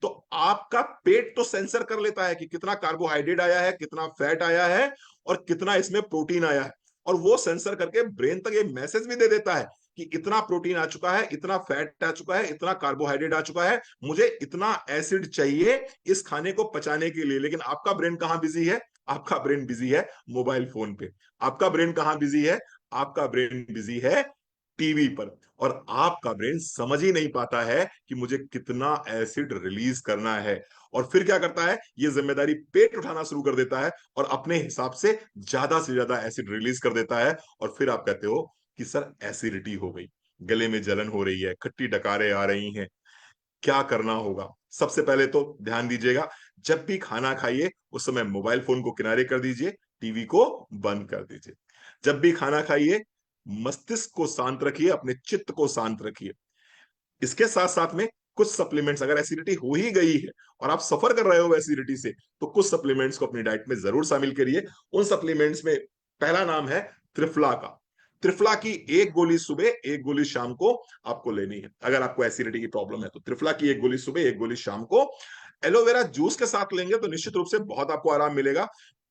तो आपका पेट तो सेंसर कर लेता है कि कितना कार्बोहाइड्रेट आया है, कितना फैट आया है, और कितना इसमें प्रोटीन आया है। और वो सेंसर करके ब्रेन तक ये मैसेज भी दे देता है कि इतना प्रोटीन आ चुका है, इतना फैट आ चुका है, इतना कार्बोहाइड्रेट आ चुका है, मुझे इतना एसिड चाहिए इस खाने को पचाने के लिए। लेकिन आपका ब्रेन कहां बिजी है? आपका ब्रेन बिजी है मोबाइल फोन पे। आपका ब्रेन कहां बिजी है? आपका ब्रेन बिजी है टीवी पर। और आपका ब्रेन समझ ही नहीं पाता है कि मुझे कितना एसिड रिलीज करना है। और फिर क्या करता है, ये जिम्मेदारी पेट उठाना शुरू कर देता है, और अपने हिसाब से ज्यादा एसिड रिलीज कर देता है। और फिर आप कहते हो कि सर एसिडिटी हो गई, गले में जलन हो रही है, खट्टी डकारें आ रही हैं, क्या करना होगा? सबसे पहले तो ध्यान दीजिएगा, जब भी खाना खाइए उस समय मोबाइल फोन को किनारे कर दीजिए, टीवी को बंद कर दीजिए। जब भी खाना खाइए, मस्तिष्क को शांत रखिए, अपने चित्त को शांत रखिए। इसके साथ साथ में कुछ सप्लीमेंट्स, अगर एसिडिटी हो ही गई है और आप सफर कर रहे हो एसिडिटी से, तो कुछ सप्लीमेंट्स को अपनी डाइट में जरूर शामिल करिए। उन सप्लीमेंट्स में पहला नाम है त्रिफला का। त्रिफला की एक गोली सुबह, एक गोली शाम को आपको लेनी है। अगर आपको एसिडिटी की प्रॉब्लम है तो त्रिफला की एक गोली सुबह, एक गोली शाम को। एलोवेरा जूस के साथ लेंगे तो निश्चित रूप से बहुत आपको आराम मिलेगा।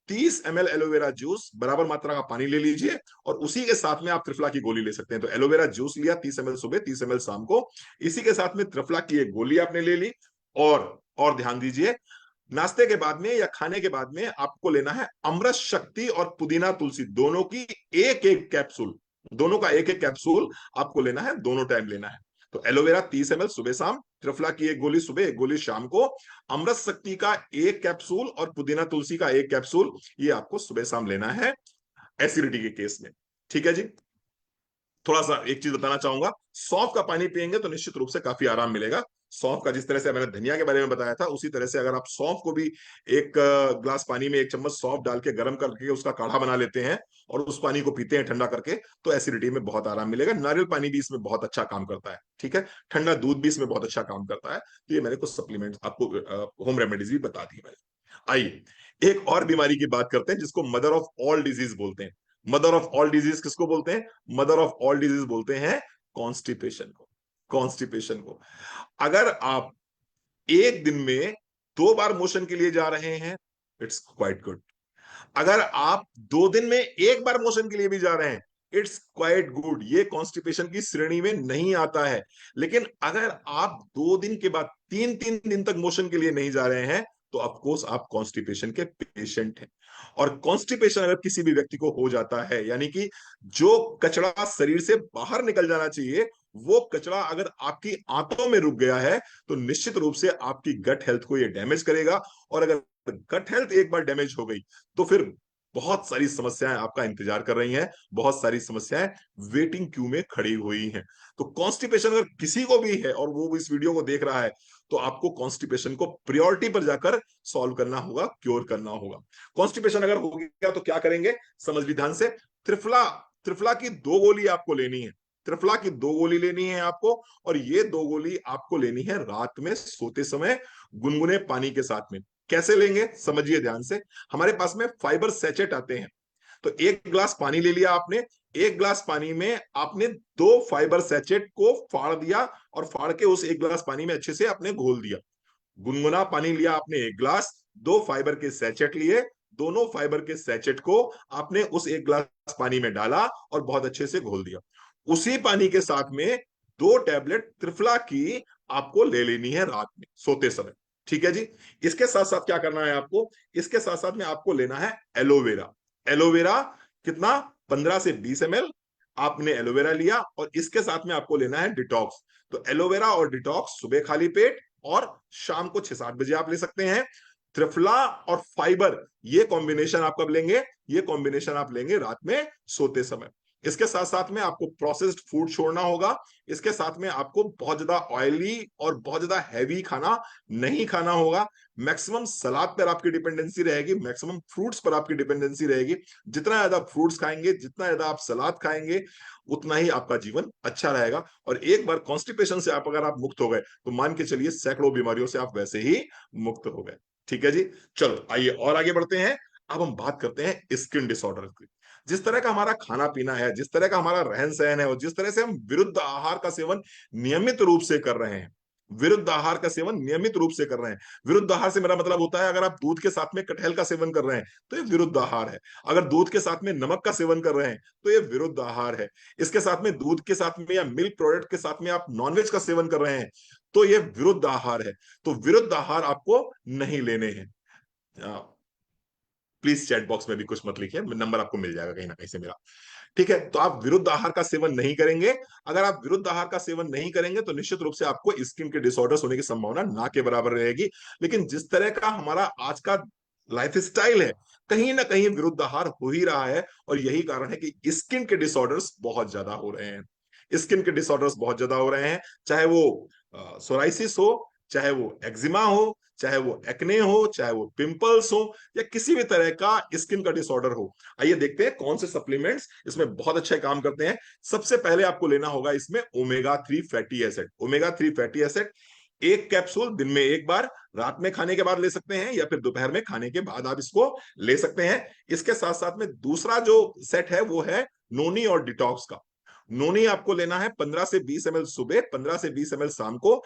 30 ml एलोवेरा जूस बराबर मात्रा का पानी ले लीजिए, और उसी के साथ में आप त्रिफला की गोली ले सकते हैं। तो एलोवेरा जूस लिया 30 ml सुबह, 30 ml शाम को, इसी के साथ में त्रिफला की एक गोली आपने ले ली। और ध्यान दीजिए, नाश्ते के बाद में या खाने के बाद में आपको लेना है अमृत शक्ति और पुदीना तुलसी दोनों की एक एक कैप्सूल, दोनों का एक एक कैप्सूल आपको लेना है, दोनों टाइम लेना है। तो एलोवेरा 30 ml सुबह शाम, त्रिफला की एक गोली सुबह, एक गोली शाम को, अमृत शक्ति का एक कैप्सूल और पुदीना तुलसी का एक कैप्सूल, ये आपको सुबह शाम लेना है एसिडिटी के केस में। ठीक है जी। थोड़ा सा एक चीज बताना चाहूंगा, सौंफ का पानी पिएंगे तो निश्चित रूप से काफी आराम मिलेगा। सौंफ का, जिस तरह से मैंने धनिया के बारे में बताया था, उसी तरह से अगर आप सौंफ को भी एक ग्लास पानी में 1 चम्मच सौंफ डाल के गर्म करके उसका काढ़ा बना लेते हैं और उस पानी को पीते हैं ठंडा करके, तो एसिडिटी में बहुत आराम मिलेगा। नारियल पानी भी इसमें बहुत अच्छा काम करता है। ठीक है, ठंडा दूध भी इसमें बहुत अच्छा काम करता है। तो ये मैंने कुछ सप्लीमेंट आपको होम रेमेडीज भी बता दी मैंने। आइए एक और बीमारी की बात करते हैं जिसको मदर ऑफ ऑल डिजीज बोलते हैं। मदर ऑफ ऑल डिजीज किसको बोलते हैं? मदर ऑफ ऑल डिजीज बोलते हैं कॉन्स्टिपेशन को। कॉन्स्टिपेशन को अगर आप एक दिन में 2 बार मोशन के लिए जा रहे हैं, इट्स क्वाइट गुड। अगर आप 2 दिन में 1 बार मोशन के लिए भी जा रहे हैं, इट्स क्वाइट गुड। ये कॉन्स्टिपेशन की श्रेणी में नहीं आता है। लेकिन अगर आप 2 दिन के बाद 3 3 दिन तक मोशन के लिए नहीं जा रहे हैं, तो ऑफकोर्स आप कॉन्स्टिपेशन के पेशेंट हैं। और कॉन्स्टिपेशन अगर किसी भी व्यक्ति को हो जाता है, यानी कि जो कचरा शरीर से बाहर निकल जाना चाहिए, वो कचरा अगर आपकी आंतों में रुक गया है, तो निश्चित रूप से आपकी गट हेल्थ को ये डैमेज करेगा। और अगर गट हेल्थ एक बार डैमेज हो गई, तो फिर बहुत सारी समस्याएं आपका इंतजार कर रही हैं, बहुत सारी समस्याएं वेटिंग क्यू में खड़ी हुई हैं। तो कॉन्स्टिपेशन अगर किसी को भी है और वो इस वीडियो को देख रहा है, तो आपको कॉन्स्टिपेशन को प्रायोरिटी पर जाकर सॉल्व करना होगा, क्योर करना होगा। कॉन्स्टिपेशन अगर हो गया तो क्या करेंगे, समझ भी ध्यान से। त्रिफला, त्रिफला की 2 गोली आपको लेनी है। त्रिफला की 2 गोली लेनी है आपको, और ये 2 गोली आपको लेनी है रात में सोते समय गुनगुने पानी के साथ में। कैसे लेंगे समझिए ध्यान से। हमारे पास में फाइबर सैचेट आते हैं। तो 1 ग्लास पानी ले लिया आपने, 1 ग्लास पानी में आपने 2 फाइबर सैचेट को फाड़ दिया, और फाड़ के उस 1 ग्लास पानी में अच्छे से आपने घोल दिया। गुनगुना पानी लिया आपने 1 ग्लास, 2 फाइबर के सैचेट लिए, दोनों फाइबर के सैचेट को आपने उस 1 ग्लास पानी में डाला और बहुत अच्छे से घोल दिया। उसी पानी के साथ में 2 टैबलेट त्रिफला की आपको ले लेनी है रात में सोते समय। ठीक है जी। इसके साथ साथ क्या करना है आपको, इसके साथ साथ में आपको लेना है एलोवेरा। एलोवेरा कितना, 15 से 20 ml आपने एलोवेरा लिया, और इसके साथ में आपको लेना है डिटॉक्स। तो एलोवेरा और डिटॉक्स सुबह खाली पेट और शाम को 6 7 बजे आप ले सकते हैं। त्रिफला और फाइबर, ये कॉम्बिनेशन आप कब लेंगे, ये कॉम्बिनेशन आप लेंगे रात में सोते समय। इसके साथ साथ में आपको प्रोसेस्ड फूड छोड़ना होगा। इसके साथ में आपको बहुत ज्यादा ऑयली और बहुत ज्यादा हैवी खाना नहीं खाना होगा। मैक्सिमम सलाद पर आपकी डिपेंडेंसी रहेगी, मैक्सिमम फ्रूट्स पर आपकी डिपेंडेंसी रहेगी। जितना ज्यादा फ्रूट्स खाएंगे, जितना ज्यादा आप सलाद खाएंगे, उतना ही आपका जीवन अच्छा रहेगा। और एक बार कॉन्स्टिपेशन से आप अगर आप मुक्त हो गए, तो मान के चलिए सैकड़ों बीमारियों से आप वैसे ही मुक्त हो गए। ठीक है जी। चलो आइए और आगे बढ़ते हैं। अब हम बात करते हैं स्किन डिसऑर्डर की। जिस तरह का हमारा खाना पीना है, जिस तरह का हमारा रहन सहन है, और जिस तरह से हम विरुद्ध आहार का सेवन नियमित रूप से कर रहे हैं, विरुद्ध आहार का सेवन नियमित रूप से कर रहे हैं। विरुद्ध आहार से मेरा मतलब होता है, अगर आप दूध के साथ में कटहल का सेवन कर रहे हैं, तो ये विरुद्ध आहार है। अगर दूध के साथ में नमक का सेवन कर रहे हैं, तो ये विरुद्ध आहार है। इसके साथ में दूध के साथ में या मिल्क प्रोडक्ट के साथ में आप नॉनवेज का सेवन कर रहे हैं, तो ये विरुद्ध आहार है। तो विरुद्ध आहार आपको नहीं लेने हैं। प्लीज चैट बॉक्स में भी कुछ मत लिखिए, नंबर आपको मिल जाएगा कहीं ना कहीं से मेरा। ठीक है, तो आप विरुद्ध आहार का सेवन नहीं करेंगे। अगर आप विरुद्ध आहार का सेवन नहीं करेंगे, तो निश्चित रूप से आपको स्किन के डिसऑर्डर्स होने की संभावना ना के बराबर रहेगी। लेकिन जिस तरह का हमारा आज का लाइफ स्टाइल है, कहीं ना कहीं विरुद्ध आहार हो ही रहा है, और यही कारण है कि स्किन के डिसऑर्डर्स बहुत ज्यादा हो रहे हैं। स्किन के डिसऑर्डर्स बहुत ज्यादा हो रहे हैं, चाहे वो सोराइसिस हो, चाहे वो एक्जिमा हो, चाहे वो एक्ने हो, चाहे वो पिंपल्स हो, या किसी भी तरह का स्किन का डिसऑर्डर हो। आइए देखते हैं कौन से सप्लीमेंट्स इसमें बहुत अच्छे काम करते हैं। सबसे पहले आपको लेना होगा इसमें omega 3 fatty acid. Omega 3 fatty acid 1 capsule दिन में 1 बार, रात में खाने के बाद ले सकते हैं, या फिर दोपहर में खाने के बाद आप इसको ले सकते हैं। इसके साथ साथ में दूसरा जो सेट है वो है नोनी और डिटॉक्स का। नोनी आपको लेना है 15 से 20 ml सुबह, 15 से 20 ml शाम को,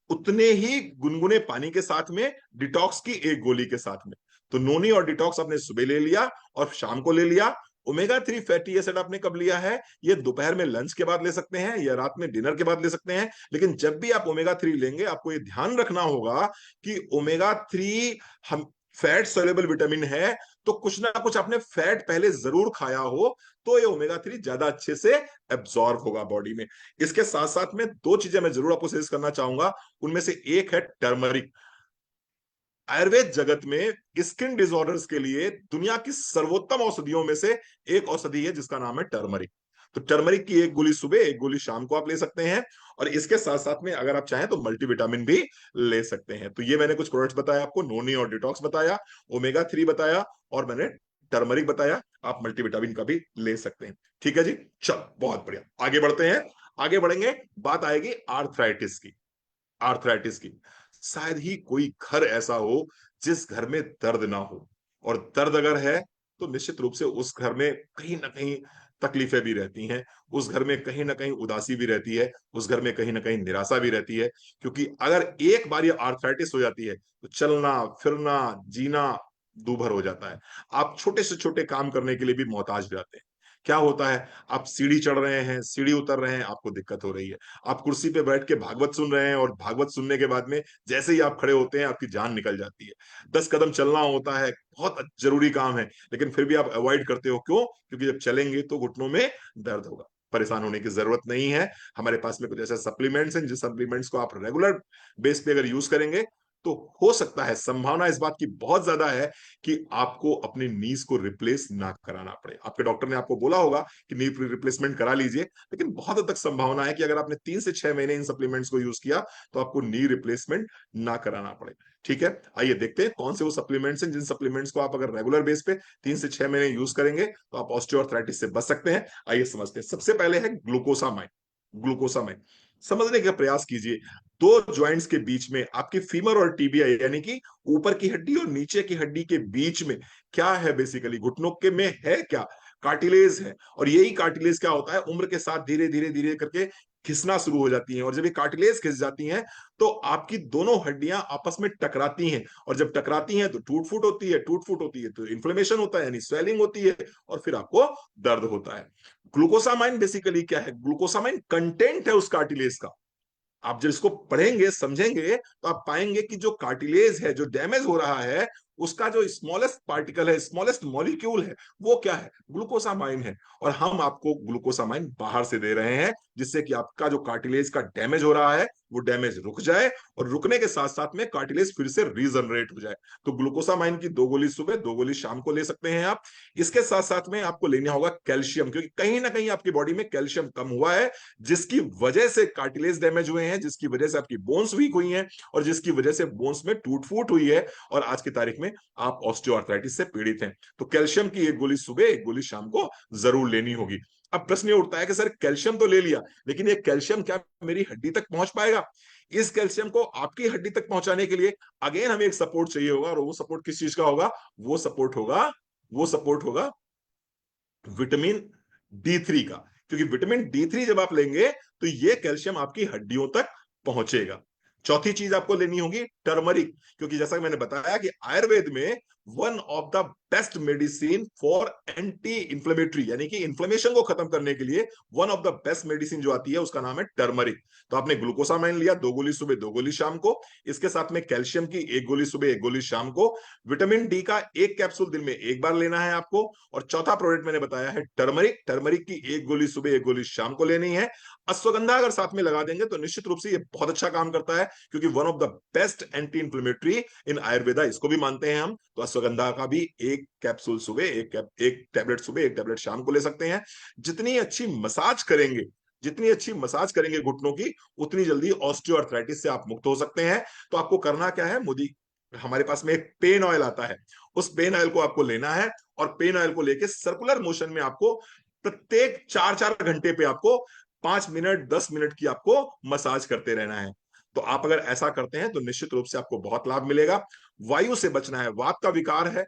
उतने ही गुनगुने पानी के साथ में, डिटॉक्स की 1 गोली के साथ में। तो नोनी और डिटॉक्स आपने सुबह ले लिया और शाम को ले लिया। ओमेगा 3 फैटी एसिड आपने कब लिया है? ये दोपहर में लंच के बाद ले सकते हैं या रात में डिनर के बाद ले सकते हैं। लेकिन जब भी आप ओमेगा 3 लेंगे, आपको ये ध्यान रखना होगा कि ओमेगा 3 हम फैट सोल्यूबल विटामिन है, तो कुछ ना कुछ आपने फैट पहले जरूर खाया हो, तो ये ओमेगा 3 ज्यादा अच्छे से एब्जॉर्ब होगा बॉडी में। इसके साथ साथ में दो चीजें मैं जरूर आपको सजेस्ट करना चाहूंगा, उनमें से एक है टर्मरिक। आयुर्वेद जगत में स्किन डिसऑर्डर्स के लिए दुनिया की सर्वोत्तम औषधियों में से एक औषधि है जिसका नाम है टर्मरिक। तो टर्मरिक की एक गोली सुबह, एक गोली शाम को आप ले सकते हैं। और इसके साथ साथ में अगर आप चाहें तो मल्टीविटामिन भी ले सकते हैं। तो ये मैंने कुछ प्रोडक्ट्स बताया आपको, नोनी और डिटॉक्स बताया, ओमेगा 3 बताया, और मैंने टर्मरिक बताया। आप मल्टीविटामिन का भी ले सकते हैं। ठीक है जी, चलो बहुत बढ़िया, आगे बढ़ते हैं। आगे बढ़ेंगे, बात आएगी आर्थराइटिस की। आर्थराइटिस की, शायद ही कोई घर ऐसा हो जिस घर में दर्द ना हो, और दर्द अगर है तो निश्चित रूप से उस घर में कहीं ना कहीं तकलीफें भी रहती हैं, उस घर में कहीं ना कहीं उदासी भी रहती है, उस घर में कहीं ना कहीं निराशा भी रहती है। क्योंकि अगर एक बार ये आर्थराइटिस हो जाती है तो चलना फिरना जीना दूभर हो जाता है। आप छोटे से छोटे काम करने के लिए भी मोहताज हो जाते हैं। क्या होता है, आप सीढ़ी चढ़ रहे हैं, सीढ़ी उतर रहे हैं, आपको दिक्कत हो रही है। आप कुर्सी पे बैठ के भागवत सुन रहे हैं, और भागवत सुनने के बाद में जैसे ही आप खड़े होते हैं आपकी जान निकल जाती है। 10 कदम चलना होता है, बहुत जरूरी काम है, लेकिन फिर भी आप अवॉइड करते हो। क्यों? क्योंकि जब चलेंगे तो घुटनों में दर्द होगा। परेशान होने की जरूरत नहीं है। हमारे पास में कुछ ऐसे सप्लीमेंट्स हैं, जिस सप्लीमेंट्स को आप रेगुलर बेस पे अगर यूज करेंगे तो हो सकता है, संभावना इस बात की बहुत ज्यादा है कि आपको अपनी नीज को रिप्लेस ना कराना पड़े। आपके डॉक्टर ने आपको बोला होगा कि नी रिप्लेसमेंट करा लीजिए, लेकिन बहुत हद तक संभावना है कि अगर आपने 3 से 6 महीने इन सप्लीमेंट्स को यूज किया तो आपको नी रिप्लेसमेंट ना कराना पड़े। ठीक है, आइए देखते हैं कौन से वो सप्लीमेंट्स हैं जिन सप्लीमेंट्स को आप अगर रेगुलर बेस पे 3 से 6 महीने यूज करेंगे तो आप ऑस्टियोआर्थराइटिस से बच सकते हैं। आइए समझते हैं। सबसे पहले है ग्लूकोसामाइन। ग्लूकोसामाइन समझने का प्रयास कीजिए। दो ज्वाइंट्स के बीच में, आपकी फीमर और टीबिया यानी कि ऊपर की हड्डी और नीचे की हड्डी के बीच में क्या है, बेसिकली घुटनों के में है क्या, कार्टिलेज है। और यही कार्टिलेज क्या होता है, उम्र के साथ धीरे धीरे धीरे करके घिसना शुरू हो जाती हैं। और जब ये कार्टिलेज घिस जाती हैं तो आपकी दोनों हड्डियां आपस में टकराती हैं, और जब टकराती हैं तो टूट फूट होती है, टूट फूट होती है तो इन्फ्लेमेशन होता है, यानी स्वेलिंग होती है, और फिर आपको दर्द होता है। ग्लूकोसामाइन बेसिकली क्या है, ग्लूकोसामाइन कंटेंट है उस कार्टिलेज का। आप जब इसको पढ़ेंगे समझेंगे तो आप पाएंगे कि जो कार्टिलेज है, जो डैमेज हो रहा है, उसका जो स्मॉलेस्ट पार्टिकल है, स्मॉलेस्ट मॉलिक्यूल है, वो क्या है, ग्लूकोसामाइन है। और हम आपको ग्लूकोसामाइन बाहर से दे रहे हैं, जिससे कि आपका जो कार्टिलेज का डैमेज हो रहा है वो डैमेज रुक जाए, और रुकने के साथ साथ में कार्टिलेज फिर से रीजनरेट हो जाए। तो ग्लूकोसामाइन की 2 गोली सुबह, 2 गोली शाम को ले सकते हैं आप। इसके साथ साथ में आपको लेना होगा कैल्शियम, क्योंकि कहीं ना कहीं आपकी बॉडी में कैल्शियम कम हुआ है, जिसकी वजह से कार्टिलेज डैमेज हुए हैं, जिसकी वजह से आपकी बोन्स वीक हुई हैं, और जिसकी वजह से बोन्स में टूट फूट हुई है, और आज की तारीख में आप ऑस्टियोआर्थराइटिस से पीड़ित हैं। तो कैल्शियम की 1 गोली सुबह, 1 गोली शाम को जरूर लेनी होगी। अब प्रश्न ये उठता है कि सर कैल्शियम तो ले लिया, लेकिन ये कैल्शियम क्या मेरी हड्डी तक पहुंच पाएगा? इस कैल्शियम को आपकी हड्डी तक पहुंचाने के लिए अगेन हमें एक सपोर्ट चाहिए होगा, और वो सपोर्ट किस चीज का होगा? वो सपोर्ट होगा विटामिन D3 का। क्योंकि विटामिन D3 जब आप लेंगे तो ये कैल्शियम आपकी हड्डियों तक पहुंचेगा। चौथी चीज आपको लेनी होगी टर्मरिक, क्योंकि जैसा कि मैंने बताया कि आयुर्वेद में one of the best medicine for anti inflammatory, यानी कि इंफ्लेमेशन को खत्म करने के लिए one of the best medicine जो आती है उसका नाम है टर्मरिक। तो आपने ग्लूकोसामाइन लिया, 2 गोली सुबह, 2 गोली शाम को। इसके साथ में कैल्शियम की 1 गोली सुबह, 1 गोली शाम को। विटामिन डी का 1 कैप्सूल दिन में 1 बार लेना है आपको। और चौथा प्रोडक्ट मैंने बताया है टर्मरिक। टर्मरिक की 1 गोली सुबह, 1 गोली शाम को लेनी है। अश्वगंधा अगर साथ में लगा देंगे तो निश्चित रूप से ये बहुत अच्छा काम करता है, क्योंकि one of the best anti inflammatory in Ayurveda, इसको भी मानते हैं हम। तो अश्वगंधा का भी 1 कैप्सूल सुबह, एक टैबलेट सुबह, 1 टैबलेट शाम को ले सकते हैं। जितनी अच्छी मसाज करेंगे, जितनी अच्छी मसाज करेंगे घुटनों की, उतनी जल्दी ऑस्टियोआर्थराइटिस से आप मुक्त हो सकते हैं। तो आपको करना क्या है, मोदी हमारे पास में एक पेन ऑयल आता है, उस पेन ऑयल को आपको लेना है, और पेन ऑयल को लेके सर्कुलर मोशन में आपको प्रत्येक 4-4 घंटे पे आपको 5 मिनट 10 मिनट की आपको मसाज करते रहना है। तो आप अगर ऐसा करते हैं तो निश्चित रूप से आपको बहुत लाभ मिलेगा। वायु से बचना है, वात का विकार है,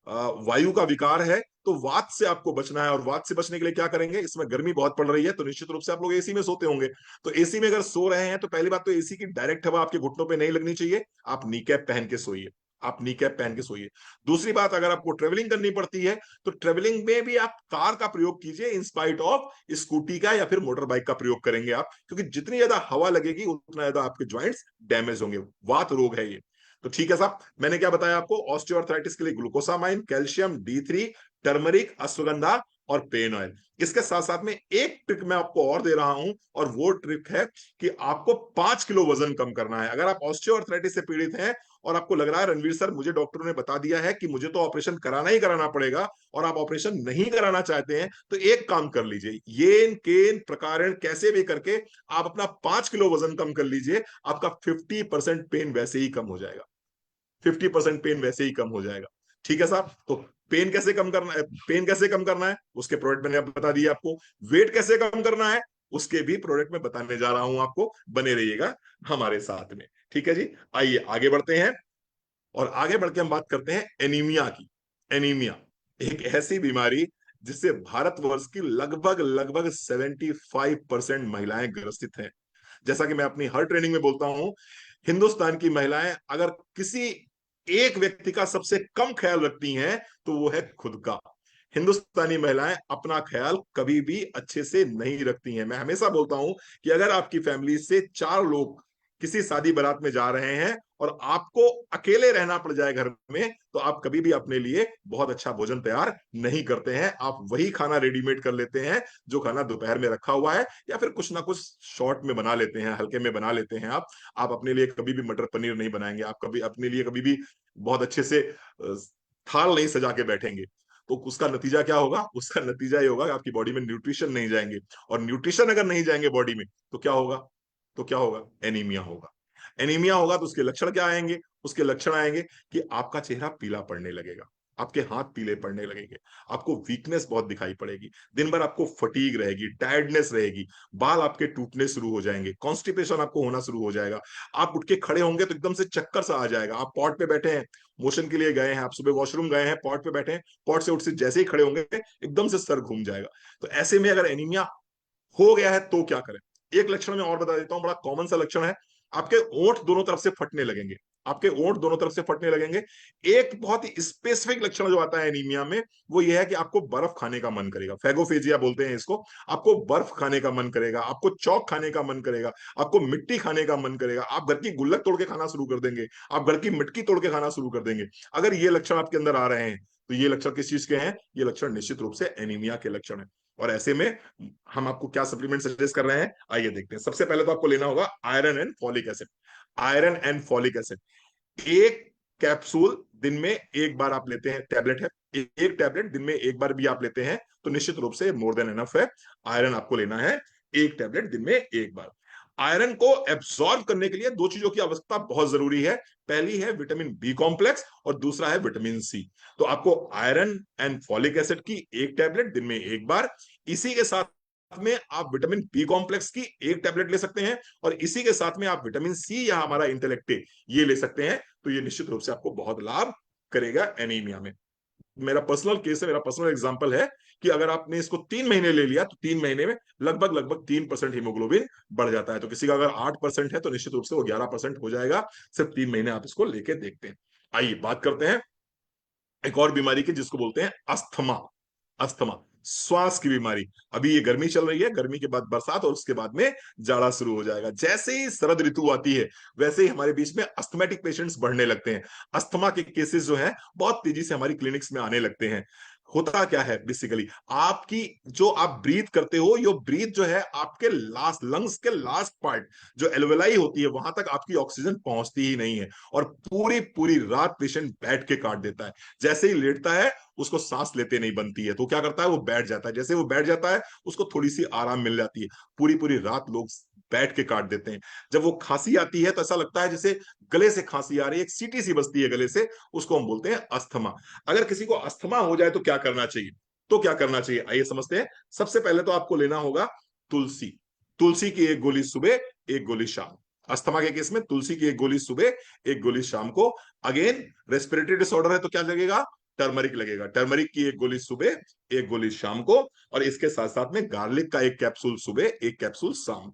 वायु का विकार है, तो वात से आपको बचना है। और वात से बचने के लिए क्या करेंगे, इसमें गर्मी बहुत पड़ रही है तो निश्चित रूप से आप लोग एसी में सोते होंगे। तो एसी में अगर सो रहे हैं तो पहली बात तो एसी की डायरेक्ट हवा आपके घुटनों पे नहीं लगनी चाहिए, आप नी कैप पहन के सोइए। आप नी कैप पहन के सोइए। दूसरी बात, अगर आपको ट्रेवलिंग करनी पड़ती है तो ट्रेवलिंग में भी आप कार का प्रयोग कीजिए इंस्पाइट ऑफ स्कूटी का या फिर मोटर बाइक का प्रयोग करेंगे आप, क्योंकि जितनी ज्यादा हवा लगेगी उतना ज्यादा आपके ज्वाइंट्स डैमेज होंगे। वात रोग है ये। तो ठीक है साहब, मैंने क्या बताया आपको, ऑस्टियोआर्थराइटिस के लिए glucosamine, calcium D3, turmeric, ashwagandha और पेन ऑयल। इसके साथ साथ में एक ट्रिक मैं आपको और दे रहा हूं, और वो ट्रिक है कि आपको 5 किलो वजन कम करना है। अगर आप ऑस्टियोआर्थराइटिस से पीड़ित हैं और आपको लग रहा है रणवीर सर मुझे डॉक्टरों ने बता दिया है कि मुझे तो ऑपरेशन कराना ही कराना पड़ेगा, और आप ऑपरेशन नहीं कराना चाहते हैं, तो एक काम कर लीजिए, येन केन प्रकारण कैसे भी करके आप अपना 5 किलो वजन कम कर लीजिए। आपका 50% पेन वैसे ही कम हो जाएगा। 50% पेन वैसे ही कम हो जाएगा। ठीक है साहब, तो पेन कैसे कम करना है, पेन कैसे कम करना है उसके प्रोडक्ट मैंने बता दिए आपको। वेट कैसे कम करना है उसके भी प्रोडक्ट में बताने जा रहा हूं आपको, बने रहिएगा हमारे साथ में। ठीक है जी, आइए आगे बढ़ते हैं, और आगे बढ़ के हम बात करते हैं एनीमिया की। एनीमिया एक ऐसी बीमारी जिससे भारतवर्ष की लगभग लगभग 75% महिलाएं ग्रसित हैं। जैसा कि मैं अपनी हर ट्रेनिंग में बोलता हूं, हिंदुस्तान की महिलाएं अगर किसी एक व्यक्ति का सबसे कम ख्याल रखती हैं तो वो है खुद का। हिंदुस्तानी महिलाएं अपना ख्याल कभी भी अच्छे से नहीं रखती हैं। मैं हमेशा बोलता हूं कि अगर आपकी फैमिली से 4 लोग किसी शादी बारात में जा रहे हैं और आपको अकेले रहना पड़ जाए घर में, तो आप कभी भी अपने लिए बहुत अच्छा भोजन तैयार नहीं करते हैं। आप वही खाना रेडीमेड कर लेते हैं जो खाना दोपहर में रखा हुआ है, या फिर कुछ ना कुछ शॉर्ट में बना लेते हैं, हल्के में बना लेते हैं। आप अपने लिए कभी भी मटर पनीर नहीं बनाएंगे, आप कभी अपने लिए कभी भी बहुत अच्छे से थाल नहीं सजा के बैठेंगे। तो उसका नतीजा क्या होगा, उसका नतीजा ये होगा कि आपकी बॉडी में न्यूट्रिशन नहीं जाएंगे, और न्यूट्रिशन अगर नहीं जाएंगे बॉडी में तो क्या होगा, तो क्या होगा, एनीमिया होगा। एनीमिया होगा तो उसके लक्षण क्या आएंगे, उसके लक्षण आएंगे कि आपका चेहरा पीला पड़ने लगेगा, आपके हाथ पीले पड़ने लगेंगे, आपको वीकनेस बहुत दिखाई पड़ेगी, दिन भर आपको फटीग रहेगी, टायर्डनेस रहेगी, बाल आपके टूटने शुरू हो जाएंगे, कॉन्स्टिपेशन आपको होना शुरू हो जाएगा। आप उठ के खड़े होंगे तो एकदम से चक्कर सा आ जाएगा। आप पॉट पे बैठे हैं, मोशन के लिए गए हैं, आप सुबह वॉशरूम गए हैं, पॉट पे बैठे हैं, पॉट से उठ से जैसे ही खड़े होंगे एकदम से सर घूम जाएगा। तो ऐसे में अगर एनीमिया हो गया है तो क्या करें। एक लक्षण मैं और बता देता हूं, बड़ा कॉमन सा लक्षण है, आपके ओंठ दोनों तरफ से फटने लगेंगे, आपके ओंठ दोनों तरफ से फटने लगेंगे। एक बहुत ही स्पेसिफिक लक्षण जो आता है एनीमिया में, वो ये है कि आपको बर्फ खाने का मन करेगा, फैगोफेजिया बोलते हैं इसको। आपको बर्फ खाने का मन करेगा, आपको चौक खाने का मन करेगा, आपको मिट्टी खाने का मन करेगा, आप घर की गुल्लक तोड़ के खाना शुरू कर देंगे, आप घर की मिट्टी तोड़ के खाना शुरू कर देंगे। अगर ये लक्षण आपके अंदर आ रहे हैं तो ये लक्षण किस चीज के हैं, ये लक्षण निश्चित रूप से एनीमिया के लक्षण है। और ऐसे में हम आपको क्या सप्लीमेंट सजेस्ट कर रहे हैं, आइए देखते हैं। सबसे पहले तो आपको लेना होगा iron and folic acid. Iron and folic acid एक कैप्सूल दिन में एक बार आप लेते हैं, टैबलेट है, एक टैबलेट दिन में एक बार भी आप लेते हैं तो निश्चित रूप से मोर देन एनफ है। आयरन आपको लेना है एक टैबलेट दिन में एक बार। आयरन को एब्सॉर्ब करने के लिए दो चीजों की आवश्यकता बहुत जरूरी है। पहली है विटामिन बी कॉम्प्लेक्स और दूसरा है विटामिन सी। तो आपको आयरन एंड फॉलिक एसिड की एक टैबलेट दिन में एक बार, इसी के साथ में आप विटामिन बी कॉम्प्लेक्स की एक टैबलेट ले सकते हैं, और इसी के साथ में आप विटामिन सी या हमारा इंटेलेक्टे ये ले सकते हैं। तो ये निश्चित रूप से आपको बहुत लाभ करेगा एनीमिया में। मेरा पर्सनल केस है, मेरा पर्सनल एग्जांपल है कि अगर आपने इसको 3 महीने ले लिया तो 3 महीने में लगभग लगभग 3% हीमोग्लोबिन बढ़ जाता है। तो किसी का अगर 8% है तो निश्चित रूप से वो 11% हो जाएगा, सिर्फ 3 महीने आप इसको लेके देखते हैं। आइए बात करते हैं एक और बीमारी की जिसको बोलते हैं अस्थमा। अस्थमा श्वास की बीमारी। अभी ये गर्मी चल रही है, गर्मी के बाद बरसात और उसके बाद में जाड़ा शुरू हो जाएगा। जैसे ही शरद ऋतु आती है वैसे ही हमारे बीच में अस्थमेटिक पेशेंट्स बढ़ने लगते हैं। अस्थमा के केसेस जो हैं बहुत तेजी से हमारी क्लिनिक्स में आने लगते हैं। होता क्या है बेसिकली, आपकी जो आप ब्रीथ करते हो, यो ब्रीथ जो है आपके लास्ट लंग्स के लास्ट पार्ट जो एल्वेलाई होती है वहां तक आपकी ऑक्सीजन पहुंचती ही नहीं है, और पूरी पूरी रात पेशेंट बैठ के काट देता है। जैसे ही लेटता है उसको सांस लेते नहीं बनती है, तो क्या करता है वो बैठ जाता है। जैसे वो बैठ जाता है उसको थोड़ी सी आराम मिल जाती है। पूरी पूरी रात लोग बैठ के काट देते हैं। जब वो खांसी आती है तो ऐसा लगता है जैसे गले से खांसी आ रही है, एक सीटी सी बजती है गले से, उसको हम बोलते हैं अस्थमा। अगर किसी को अस्थमा हो जाए तो क्या करना चाहिए, तो क्या करना चाहिए आइए समझते हैं। सबसे पहले तो आपको लेना होगा तुलसी। तुलसी की एक गोली सुबह, एक गोली शाम। अस्थमा के केस में तुलसी की एक गोली सुबह, एक गोली शाम को। अगेन रेस्पिरेटरी डिसऑर्डर है तो क्या लगेगा, टर्मरिक लगेगा। टर्मरिक की एक गोली सुबह, एक गोली शाम को, और इसके साथ साथ में गार्लिक का एक कैप्सूल सुबह, एक कैप्सूल शाम।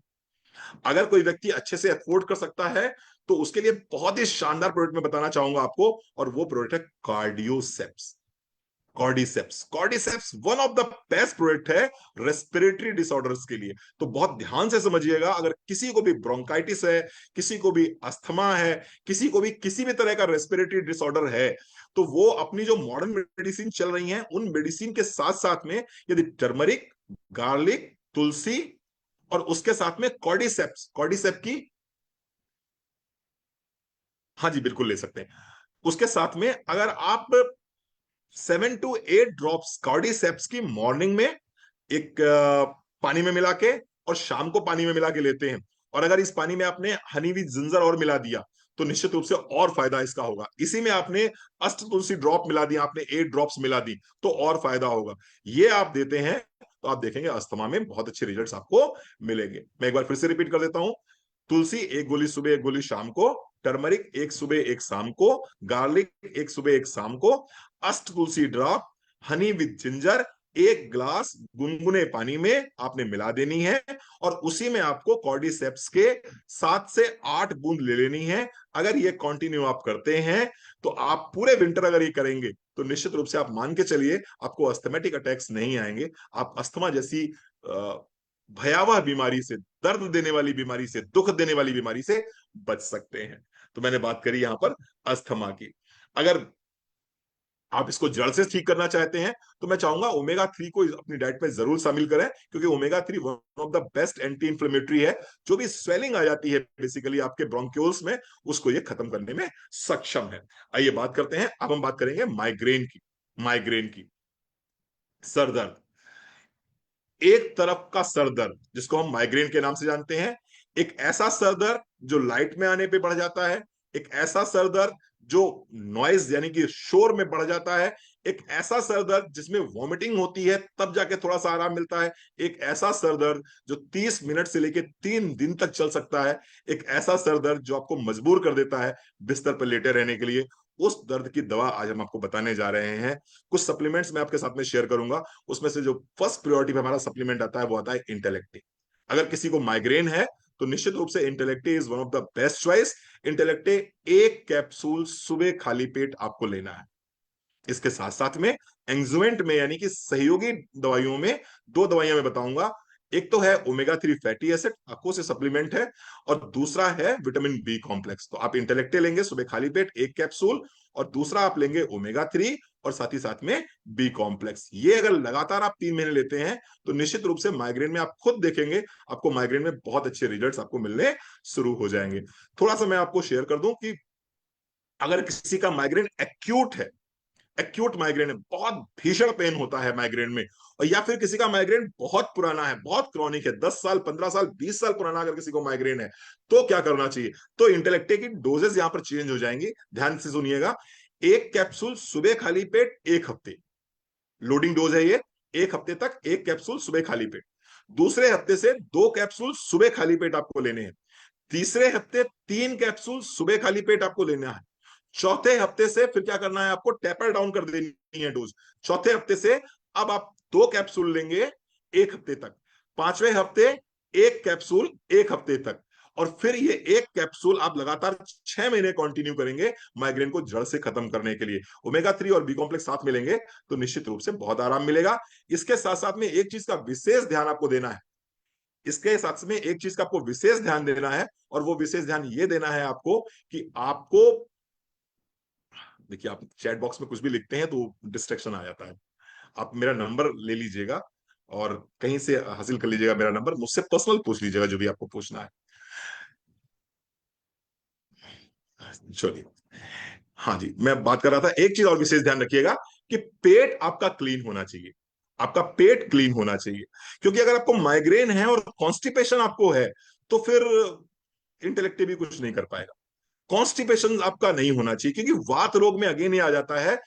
अगर कोई व्यक्ति अच्छे से अफोर्ड कर सकता है तो उसके लिए बहुत ही शानदार प्रोडक्ट मैं बताना चाहूंगा आपको, और वो प्रोडक्ट है cordyceps. Cordyceps, cordyceps one of the best product है रेस्पिरेटरी डिसऑर्डर्स के लिए। तो बहुत ध्यान से समझिएगा, अगर किसी को भी ब्रोंकाइटिस है, किसी को भी अस्थमा है, किसी को भी किसी भी तरह का रेस्पिरेटरी डिसऑर्डर है, तो वो अपनी जो मॉडर्न मेडिसिन चल रही हैं उन मेडिसिन के साथ साथ में यदि टर्मरिक, गार्लिक, तुलसी और उसके साथ में कॉर्डिसेप्स, कॉर्डिसेप की, हाँ जी बिल्कुल ले सकते हैं, उसके साथ में अगर आप 7 to 8 ड्रॉप्स कार्डिसेप्स की मॉर्निंग में एक पानी में मिला के और शाम को पानी में मिला के लेते हैं, और अगर इस पानी में आपने हनी विद जिंजर और मिला दिया तो निश्चित रूप से और फायदा इसका होगा। इसी में आपने अष्ट तुलसी ड्रॉप मिला दिया, आपने 8 ड्रॉप्स मिला दी तो और फायदा होगा। ये आप देते हैं तो आप देखेंगे अस्थमा में बहुत अच्छे रिजल्ट्स आपको मिलेंगे। मैं एक बार फिर से रिपीट कर देता हूं, तुलसी 1 गोली सुबह 1 गोली शाम को, टर्मरिक 1 सुबह 1 शाम को, गार्लिक 1 सुबह 1 शाम को, Asht Tulsi drop, honey with ginger 1 glass गुनगुने पानी में आपने मिला देनी है, और उसी में आपको कॉर्डिसेप्स के 7 से 8 बूंद ले लेनी है। अगर ये कंटिन्यू आप करते हैं तो आप पूरे विंटर अगर ये करेंगे तो निश्चित रूप से आप मान के चलिए आपको अस्थमेटिक अटैक्स नहीं आएंगे। आप अस्थमा जैसी भयावह बीमारी से, दर्द देने वाली बीमारी से, दुख देने वाली बीमारी से बच सकते हैं। तो मैंने बात करी यहां पर अस्थमा की। अगर आप इसको जड़ से ठीक करना चाहते हैं तो मैं चाहूंगा ओमेगा 3 को अपनी डाइट में जरूर शामिल करें, क्योंकि omega 3 one of the best anti inflammatory है। जो भी स्वेलिंग आ जाती है बेसिकली आपके ब्रोंक्यूल्स में, उसको ये खत्म करने में सक्षम है। आइए बात करते हैं, अब हम बात करेंगे माइग्रेन की। माइग्रेन की, सर दर्द, एक तरफ का सर दर्द जिसको हम माइग्रेन के नाम से जानते हैं, एक ऐसा सर दर्द जो लाइट में आने पे बढ़ जाता है, एक ऐसा सर दर्द जो नॉइज यानी कि शोर में बढ़ जाता है, एक ऐसा सर दर्द जिसमें वॉमिटिंग होती है तब जाके थोड़ा सा आराम मिलता है, एक ऐसा सर दर्द जो 30 मिनट से लेकर 3 दिन तक चल सकता है, एक ऐसा सर दर्द जो आपको मजबूर कर देता है बिस्तर पर लेटे रहने के लिए। उस दर्द की दवा आज हम आपको बताने जा रहे हैं। कुछ सप्लीमेंट्स मैं आपके साथ में शेयर करूंगा, उसमें से जो फर्स्ट प्रायोरिटी पे हमारा सप्लीमेंट आता है वो आता है इंटेलेक्टी। अगर किसी को माइग्रेन है तो निश्चित रूप से Intellect is one of the best choice. Intellect 1 capsule सुबह खाली पेट आपको लेना है। इसके साथ साथ में एंजुएंट में यानी कि सहयोगी दवाइयों में 2 दवाइयां मैं बताऊंगा। एक तो है ओमेगा 3 फैटी एसिड, आपको से सप्लीमेंट है, और दूसरा है विटामिन बी कॉम्प्लेक्स। तो आप इंटेलेक्टे लेंगे सुबह खाली पेट 1 कैप्सूल, और दूसरा आप लेंगे ओमेगा 3 और साथ ही साथ में बी कॉम्प्लेक्स। ये अगर लगातार आप 3 महीने लेते हैं तो निश्चित रूप से माइग्रेन में आप खुद देखेंगे आपको माइग्रेन में बहुत अच्छे रिजल्ट्स आपको मिलने शुरू हो जाएंगे। थोड़ा सा मैं आपको शेयर कर दूं कि अगर किसी का माइग्रेन एक्यूट है, एक्यूट माइग्रेन है, बहुत भीषण पेन होता है माइग्रेन में, और या फिर किसी का माइग्रेन बहुत पुराना है, बहुत क्रॉनिक है, 10 साल 15 साल 20 साल पुराना अगर किसी को माइग्रेन है, तो क्या करना चाहिए? तो इंटेलेक्टे की डोजेस यहां पर चेंज हो जाएंगी। ध्यान से सुनिएगा, 1 कैप्सूल सुबह खाली पेट 1 हफ्ते, लोडिंग डोज है ये। 1 हफ्ते तक 1 कैप्सूल सुबह खाली पेट, दूसरे हफ्ते से 2 कैप्सूल सुबह खाली पेट आपको लेने हैं, तीसरे हफ्ते 3 कैप्सूल सुबह खाली पेट आपको लेना है, चौथे हफ्ते से फिर क्या करना है, आपको टेपर डाउन कर देनी है डोज। चौथे हफ्ते से अब आप 2 कैप्सूल लेंगे 1 हफ्ते तक, पांचवें हफ्ते 1 कैप्सूल 1 हफ्ते तक, और फिर ये 1 कैप्सूल आप लगातार 6 महीने कंटिन्यू करेंगे माइग्रेन को जड़ से खत्म करने के लिए। ओमेगा 3 और बी कॉम्प्लेक्स साथ में लेंगे तो निश्चित रूप से बहुत आराम मिलेगा। इसके साथ साथ में एक चीज का विशेष ध्यान आपको देना है, इसके साथ में एक चीज का आपको विशेष ध्यान देना है, और वो विशेष ध्यान ये देना है आपको कि आपको, देखिए आप चैट बॉक्स में कुछ भी लिखते हैं तो डिस्ट्रैक्शन आ जाता है। आप मेरा नंबर ले लीजिएगा और कहीं से हासिल कर लीजिएगा मेरा नंबर, मुझसे पर्सनल पूछ लीजिएगा जो भी आपको पूछना है। चलिए, हाँ जी, मैं बात कर रहा था, एक चीज और विशेष ध्यान रखिएगा कि पेट आपका क्लीन होना चाहिए, आपका पेट क्लीन होना चाहिए। क्योंकि अगर आपको माइग्रेन है और कॉन्स्टिपेशन आपको है तो फिर इंटेलेक्टिव भी कुछ नहीं कर पाएगा। कॉन्स्टिपेशन आपका नहीं होना चाहिए, क्योंकि वात रोग में अगेन ये आ जाता है,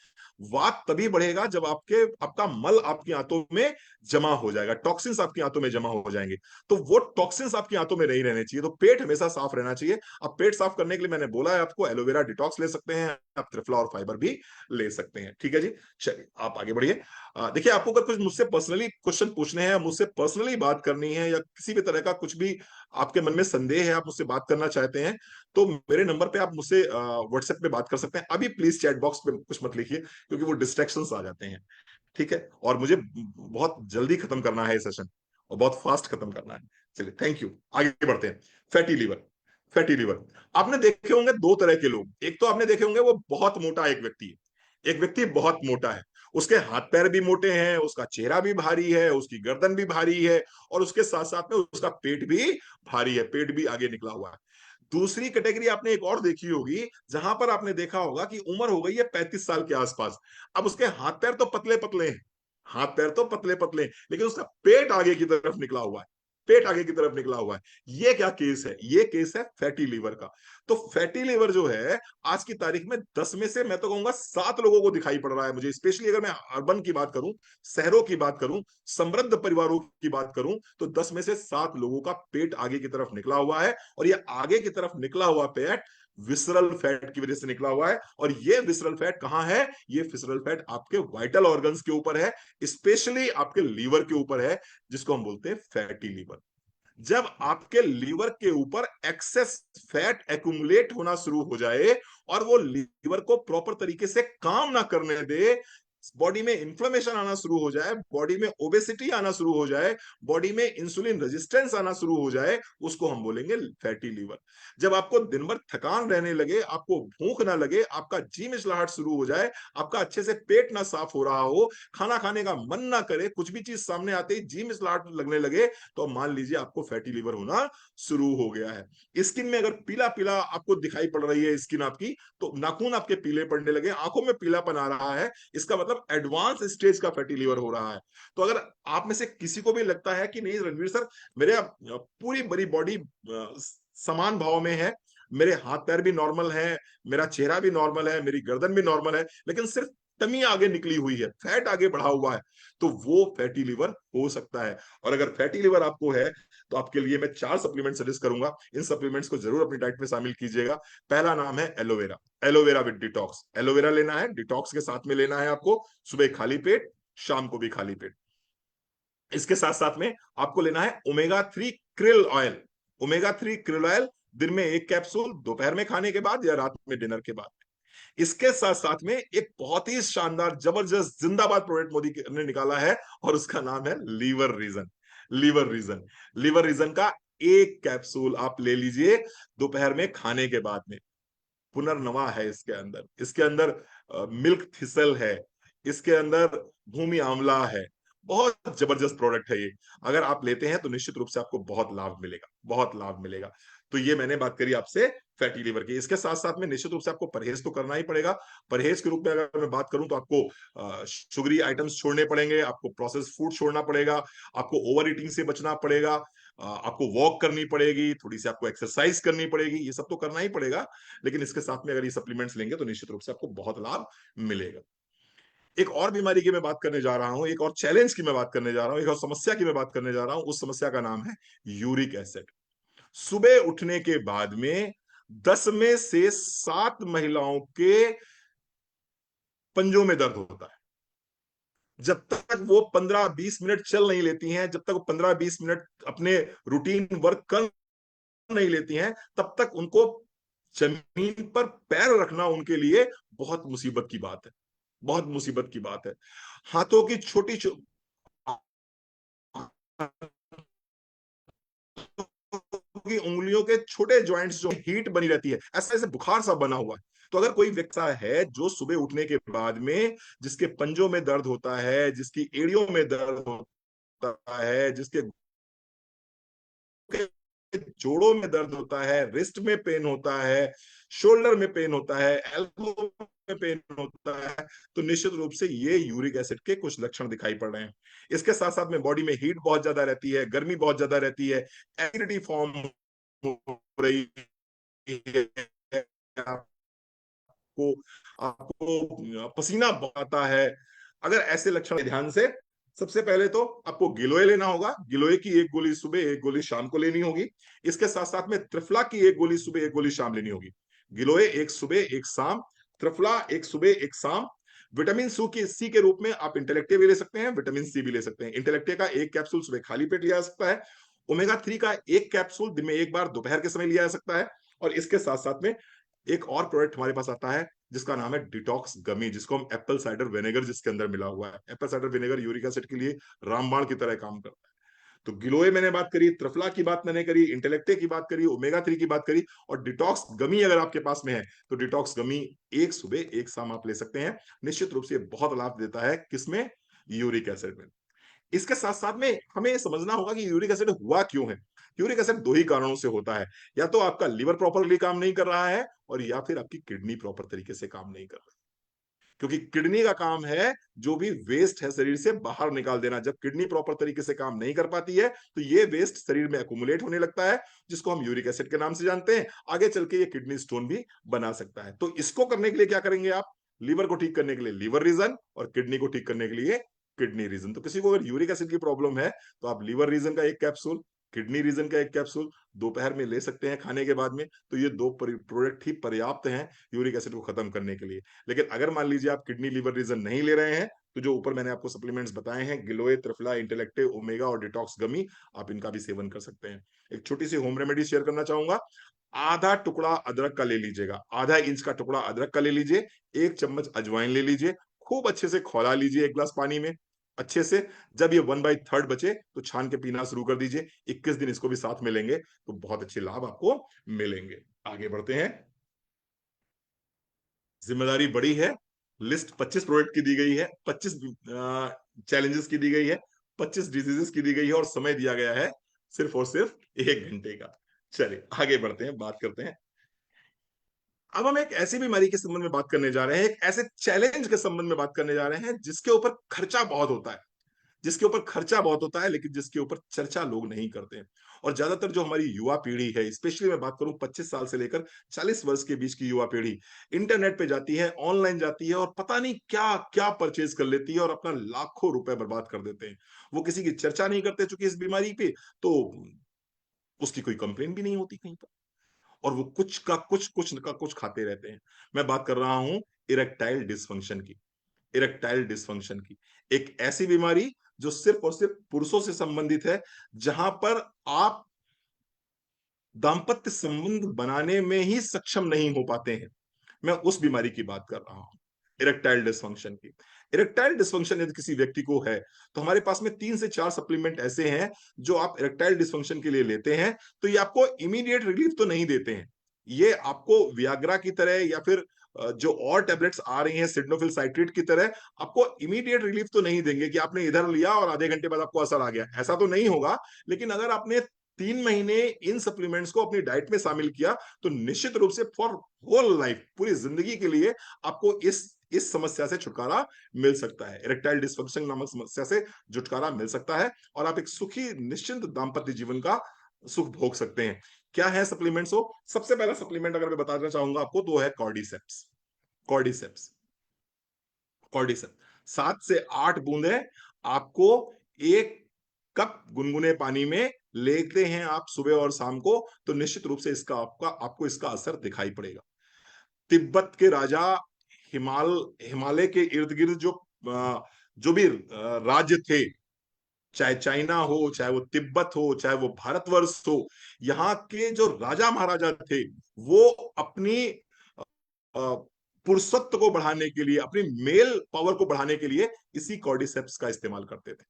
वात तभी बढ़ेगा जब आपका मल आपकी आंतों में जमा हो जाएगा, टॉक्सिन्स आपकी आंतों में जमा हो जाएंगे, तो वो टॉक्सिन्स आपकी आंतों में नहीं रहने चाहिए। तो पेट हमेशा साफ रहना चाहिए। अब पेट साफ करने के लिए मैंने बोला है आपको एलोवेरा डिटॉक्स ले सकते हैं, आप त्रिफला और फाइबर भी ले सकते हैं। ठीक है जी, चलिए आप आगे बढ़िए। देखिए, आपको अगर कुछ मुझसे पर्सनली क्वेश्चन पूछने हैं, मुझसे पर्सनली बात करनी है, या किसी भी तरह का कुछ भी आपके मन में संदेह है, आप मुझसे बात करना चाहते हैं, तो मेरे नंबर पे आप मुझसे व्हाट्सएप पे बात कर सकते हैं। अभी प्लीज चैट बॉक्स पे कुछ मत लिखिए, क्योंकि वो डिस्ट्रैक्शंस आ जाते हैं। ठीक है, और मुझे बहुत जल्दी खत्म करना है ये सेशन, और बहुत फास्ट खत्म करना है। चलिए, थैंक यू, आगे बढ़ते हैं। Fatty liver. फैटी लीवर, आपने देखे होंगे दो तरह के लोग। एक तो आपने देखे होंगे वो बहुत मोटा एक व्यक्ति है, एक व्यक्ति बहुत मोटा है, उसके हाथ पैर भी मोटे हैं, उसका चेहरा भी भारी है, उसकी गर्दन भी भारी है, और उसके साथ साथ में उसका पेट भी भारी है, पेट भी आगे निकला हुआ है। दूसरी कैटेगरी आपने एक और देखी होगी, जहां पर आपने देखा होगा कि उम्र हो गई है 35 साल के आसपास, अब उसके हाथ पैर तो पतले पतले हैं, हाथ पैर तो पतले पतले हैं, लेकिन उसका पेट आगे की तरफ निकला हुआ है, पेट आगे की तरफ निकला हुआ है। ये क्या केस है? ये केस है फैटी लीवर का। तो फैटी लीवर जो है, आज की तारीख में 10 में से मैं तो कहूंगा 7 लोगों को दिखाई पड़ रहा है मुझे, स्पेशली अगर मैं अर्बन की बात करूं, शहरों की बात करूं, समृद्ध परिवारों की बात करूं, तो 10 में से 7 लोगों का पेट आगे की तरफ निकला हुआ है। और ये आगे की तरफ निकला हुआ पेट विसरल फैट की वजह से निकला हुआ है। और ये विसरल फैट कहां है? ये विसरल फैट आपके वाइटल ऑर्गन्स के ऊपर है, स्पेशली आपके लीवर के ऊपर है, जिसको हम बोलते हैं फैटी लीवर। जब आपके लीवर के ऊपर एक्सेस फैट एक्यूमुलेट होना शुरू हो जाए, और वो लीवर को प्रॉपर तरीके से काम ना करने दे, बॉडी में इंफ्लेमेशन आना शुरू हो जाए, बॉडी में ओबेसिटी आना शुरू हो जाए, बॉडी में इंसुलिन रेजिस्टेंस आना शुरू हो जाए, उसको हम बोलेंगे फैटी लीवर। जब आपको दिन भर थकान रहने लगे, आपको भूख ना लगे, आपका जी मिचलाहट शुरू हो जाए, आपका अच्छे से पेट ना साफ हो रहा हो, खाना खाने का मन ना करे, कुछ भी चीज सामने आते ही जी मिचलाहट लगने लगे, तो मान लीजिए आपको फैटी लीवर होना शुरू हो गया है। स्किन में अगर पीला पीला आपको दिखाई पड़ रही है स्किन आपकी, तो नाखून आपके पीले पड़ने लगे, आंखों में पीलापन आ रहा है, इसका मतलब एडवांस स्टेज का फैटी लीवर हो रहा है। तो अगर आप में से किसी को भी लगता है कि नहीं रणवीर सर, मेरे पूरी बड़ी बॉडी समान भाव में है, मेरे हाथ पैर भी नॉर्मल है, मेरा चेहरा भी नॉर्मल है, मेरी गर्दन भी नॉर्मल है, लेकिन सिर्फ टमी आगे निकली हुई है, फैट आगे बढ़ा हुआ है, तो वो फैटी लीवर हो सकता है। और अगर फैटी लीवर आपको है, तो आपके लिए मैं 4 सप्लीमेंट सजेस्ट करूंगा। इन सप्लीमेंट्स को जरूर अपनी डाइट में शामिल कीजिएगा। पहला नाम है aloe vera. Aloe vera with detox. Aloe vera लेना है, डिटॉक्स के साथ में लेना है आपको, सुबह खाली पेट, शाम को भी खाली पेट। इसके साथ साथ में आपको लेना है omega 3 krill oil. Omega 3 krill oil दिन में 1 कैप्सूल, दोपहर में खाने के बाद या रात में डिनर के बाद। इसके साथ साथ में एक बहुत ही शानदार जबरदस्त जिंदाबाद प्रोडक्ट मोदी ने निकाला है, और उसका नाम है liver region. Liver region. Liver region का 1 कैप्सूल आप ले लीजिए दोपहर में खाने के बाद में। पुनर्नवा है इसके अंदर, इसके अंदर मिल्क थिसल है, इसके अंदर भूमि आंवला है। बहुत जबरदस्त प्रोडक्ट है ये। अगर आप लेते हैं तो निश्चित रूप से आपको बहुत लाभ मिलेगा, बहुत लाभ मिलेगा। तो ये मैंने बात करी आपसे फैटी लीवर की। इसके साथ साथ में निश्चित रूप से आपको परहेज तो करना ही पड़ेगा। परहेज के रूप में अगर मैं बात करूं, तो आपको शुगरी आइटम्स छोड़ने पड़ेंगे, आपको प्रोसेस फूड छोड़ना पड़ेगा, आपको ओवर ईटिंग से बचना पड़ेगा, आपको वॉक करनी पड़ेगी, थोड़ी सी आपको एक्सरसाइज करनी पड़ेगी, ये सब तो करना ही पड़ेगा। लेकिन इसके साथ में अगर ये सप्लीमेंट्स लेंगे तो निश्चित रूप से आपको बहुत लाभ मिलेगा। एक और बीमारी की मैं बात करने जा रहा हूं, एक और चैलेंज की मैं बात करने जा रहा हूं, एक और समस्या की मैं बात करने जा रहा हूं। उस समस्या का नाम है यूरिक एसिड। सुबह उठने के बाद में 10 में से 7 महिलाओं के पंजों में दर्द होता है। जब तक वो 15-20 मिनट चल नहीं लेती हैं, जब तक वो 15-20 मिनट अपने रूटीन वर्क कर नहीं लेती हैं, तब तक उनको जमीन पर पैर रखना उनके लिए बहुत मुसीबत की बात है, बहुत मुसीबत की बात है। हाथों की छोटी की उंगलियों के छोटे जॉइंट्स जो हीट बनी रहती है, ऐसा ऐसे बुखार सा बना हुआ है। तो अगर कोई व्यक्ति है जो सुबह उठने के बाद में जिसके पंजों में दर्द होता है, जिसकी एड़ियों में दर्द होता है, जिसके जोड़ों में दर्द होता है, रिस्ट में पेन होता है, शोल्डर में पेन होता है, एल्बो में पेन होता है, तो निश्चित रूप से ये यूरिक एसिड के कुछ लक्षण दिखाई पड़ रहे हैं। इसके साथ साथ में बॉडी में हीट बहुत ज्यादा रहती है, गर्मी बहुत ज्यादा रहती है, एसिडिटी फॉर्म हो रही है, आपको आपको पसीना आता है। अगर ऐसे लक्षण ध्यान से, सबसे पहले तो आपको गिलोय लेना होगा। गिलोय की 1 गोली सुबह, 1 गोली शाम को लेनी होगी। इसके साथ साथ में त्रिफला की 1 गोली सुबह, 1 गोली शाम लेनी होगी। गिलोय एक सुबह एक शाम, त्रिफला एक सुबह एक शाम। विटामिन सी के रूप में आप इंटेलेक्टिव भी ले सकते हैं, विटामिन सी भी ले सकते हैं। इंटेलेक्टिव का 1 कैप्सूल सुबह खाली पेट लिया जा सकता है, ओमेगा 3 का एक कैप्सूल दिन में एक बार दोपहर के समय लिया जा सकता है। और इसके साथ साथ में एक और प्रोडक्ट हमारे पास आता है जिसका नाम है डिटॉक्स गमी, जिसको हम एप्पल साइडर विनेगर जिसके अंदर मिला हुआ है। Apple cider vinegar uric acid के लिए रामबाण की तरह काम करता है। तो गिलोय मैंने बात करी, त्रिफला की बात मैंने करी, इंटेलेक्टे की बात करी, ओमेगा 3 की बात करी, और डिटॉक्स गमी अगर आपके पास में है तो डिटॉक्स गमी एक सुबह एक शाम आप ले सकते हैं। निश्चित रूप से बहुत लाभ देता है किसमें, यूरिक एसिड में। इसके साथ साथ में हमें ये समझना होगा कि यूरिक एसिड हुआ क्यों है। यूरिक एसिड दो ही कारणों से होता है, या तो आपका लिवर प्रॉपरली काम नहीं कर रहा है, और या फिर आपकी किडनी प्रॉपर तरीके से काम नहीं कर रही। क्योंकि किडनी का काम है जो भी वेस्ट है शरीर से बाहर निकाल देना। जब किडनी प्रॉपर तरीके से काम नहीं कर पाती है तो ये वेस्ट शरीर में अकुमुलेट होने लगता है, जिसको हम यूरिक एसिड के नाम से जानते हैं। आगे चल के ये किडनी स्टोन भी बना सकता है। तो इसको करने के लिए क्या करेंगे आप, लीवर को ठीक करने के लिए लीवर रीजन, और किडनी को ठीक करने के लिए किडनी रीजन। तो किसी को अगर यूरिक एसिड की प्रॉब्लम है तो आप लीवर रीजन का एक कैप्सूल, किडनी रीजन का एक कैप्सूल दोपहर में ले सकते हैं खाने के बाद में। तो ये दो प्रोडक्ट ही पर्याप्त हैं यूरिक एसिड को खत्म करने के लिए। लेकिन अगर मान लीजिए आप किडनी लीवर रीजन नहीं ले रहे हैं तो जो ऊपर मैंने आपको सप्लीमेंट्स बताए हैं, गिलोय, त्रिफला, इंटेलेक्टे, ओमेगा और डिटॉक्स गमी, आप इनका भी सेवन कर सकते हैं। एक छोटी सी होम रेमेडी शेयर करना चाहूंगा। आधा टुकड़ा अदरक का ले लीजिएगा, आधा इंच का टुकड़ा अदरक का ले लीजिए, एक चम्मच अजवाइन ले लीजिए, खूब अच्छे से खौला लीजिए एक गिलास पानी में अच्छे से। जब ये 1/3 बचे तो छान के पीना शुरू कर दीजिए। 21 दिन इसको भी साथ में लेंगे तो बहुत अच्छे लाभ आपको मिलेंगे। आगे बढ़ते हैं। जिम्मेदारी बड़ी है। लिस्ट 25 प्रोडक्ट की दी गई है, 25 चैलेंजेस की दी गई है, 25 डिजीजेस की दी गई है, और समय दिया गया है सिर्फ और सिर्फ 1 घंटे का। चलिए आगे बढ़ते हैं, बात करते हैं। अब हम एक ऐसी बीमारी के संबंध में बात करने जा रहे हैं, एक ऐसे चैलेंज के संबंध में बात करने जा रहे हैं जिसके ऊपर खर्चा बहुत होता है, जिसके ऊपर खर्चा बहुत होता है, लेकिन जिसके ऊपर चर्चा लोग नहीं करते हैं। और ज्यादातर जो हमारी युवा पीढ़ी है, स्पेशली मैं बात करूं 25 साल से लेकर 40 वर्ष के बीच की युवा पीढ़ी, इंटरनेट पे जाती है, ऑनलाइन जाती है, और पता नहीं क्या क्या परचेज कर लेती है और अपना लाखों रुपए बर्बाद कर देते हैं। वो किसी की चर्चा नहीं करते चूंकि इस बीमारी पे, तो उसकी कोई कंप्लेन भी नहीं होती कहीं पर, और वो कुछ का कुछ कुछ का कुछ खाते रहते हैं। मैं बात कर रहा हूं इरेक्टाइल डिसफंक्शन की। इरेक्टाइल डिसफंक्शन की एक ऐसी बीमारी जो सिर्फ और सिर्फ पुरुषों से संबंधित है, जहां पर आप दाम्पत्य संबंध बनाने में ही सक्षम नहीं हो पाते हैं। मैं उस बीमारी की बात कर रहा हूं, इरेक्टाइल डिसफंक्शन की। इरेक्टाइल डिसफंक्शन यदि किसी व्यक्ति को है तो हमारे पास में 3 से 4 सप्लीमेंट ऐसे हैं जो आप इरेक्टाइल डिसफंक्शन के लिए लेते हैं तो ये आपको इमीडिएट रिलीफ तो नहीं देते हैं। ये आपको वियाग्रा की तरह या फिर जो और टेबलेट्स आ रही हैं सिडनोफिल साइट्रेट की तरह आपको इमीडिएट रिलीफ तो नहीं देंगे कि आपने इधर लिया और आधे घंटे बाद आपको असर आ गया, ऐसा तो नहीं होगा। लेकिन अगर आपने 3 महीने इन सप्लीमेंट्स को अपनी डाइट में शामिल किया तो निश्चित रूप से फॉर होल लाइफ, पूरी जिंदगी के लिए आपको इस समस्या से छुटकारा मिल सकता है। इरेक्टाइल डिसफंक्शन नामक समस्या से छुटकारा मिल सकता है और आप एक सुखी निश्चिंत दाम्पत्य जीवन का सुख भोग सकते हैं। क्या है सप्लीमेंट्स? हो सबसे पहला सप्लीमेंट अगर मैं बताना चाहूंगा आपको तो है कॉर्डिसेप्स। कॉर्डिसेप्स, कॉर्डिसेप्स 7 से 8 बूंदे आपको 1 कप गुनगुने पानी में लेते हैं आप सुबह और शाम को, तो निश्चित रूप से इसका आपको इसका असर दिखाई पड़ेगा। तिब्बत के राजा हिमालय के इर्द गिर्द जो भी राज्य थे, चाहे चाइना हो, चाहे वो तिब्बत हो, चाहे वो भारतवर्ष हो, यहाँ के जो राजा महाराजा थे वो अपनी पुरुषत्व को बढ़ाने के लिए, अपनी मेल पावर को बढ़ाने के लिए इसी कॉर्डिसेप्स का इस्तेमाल करते थे।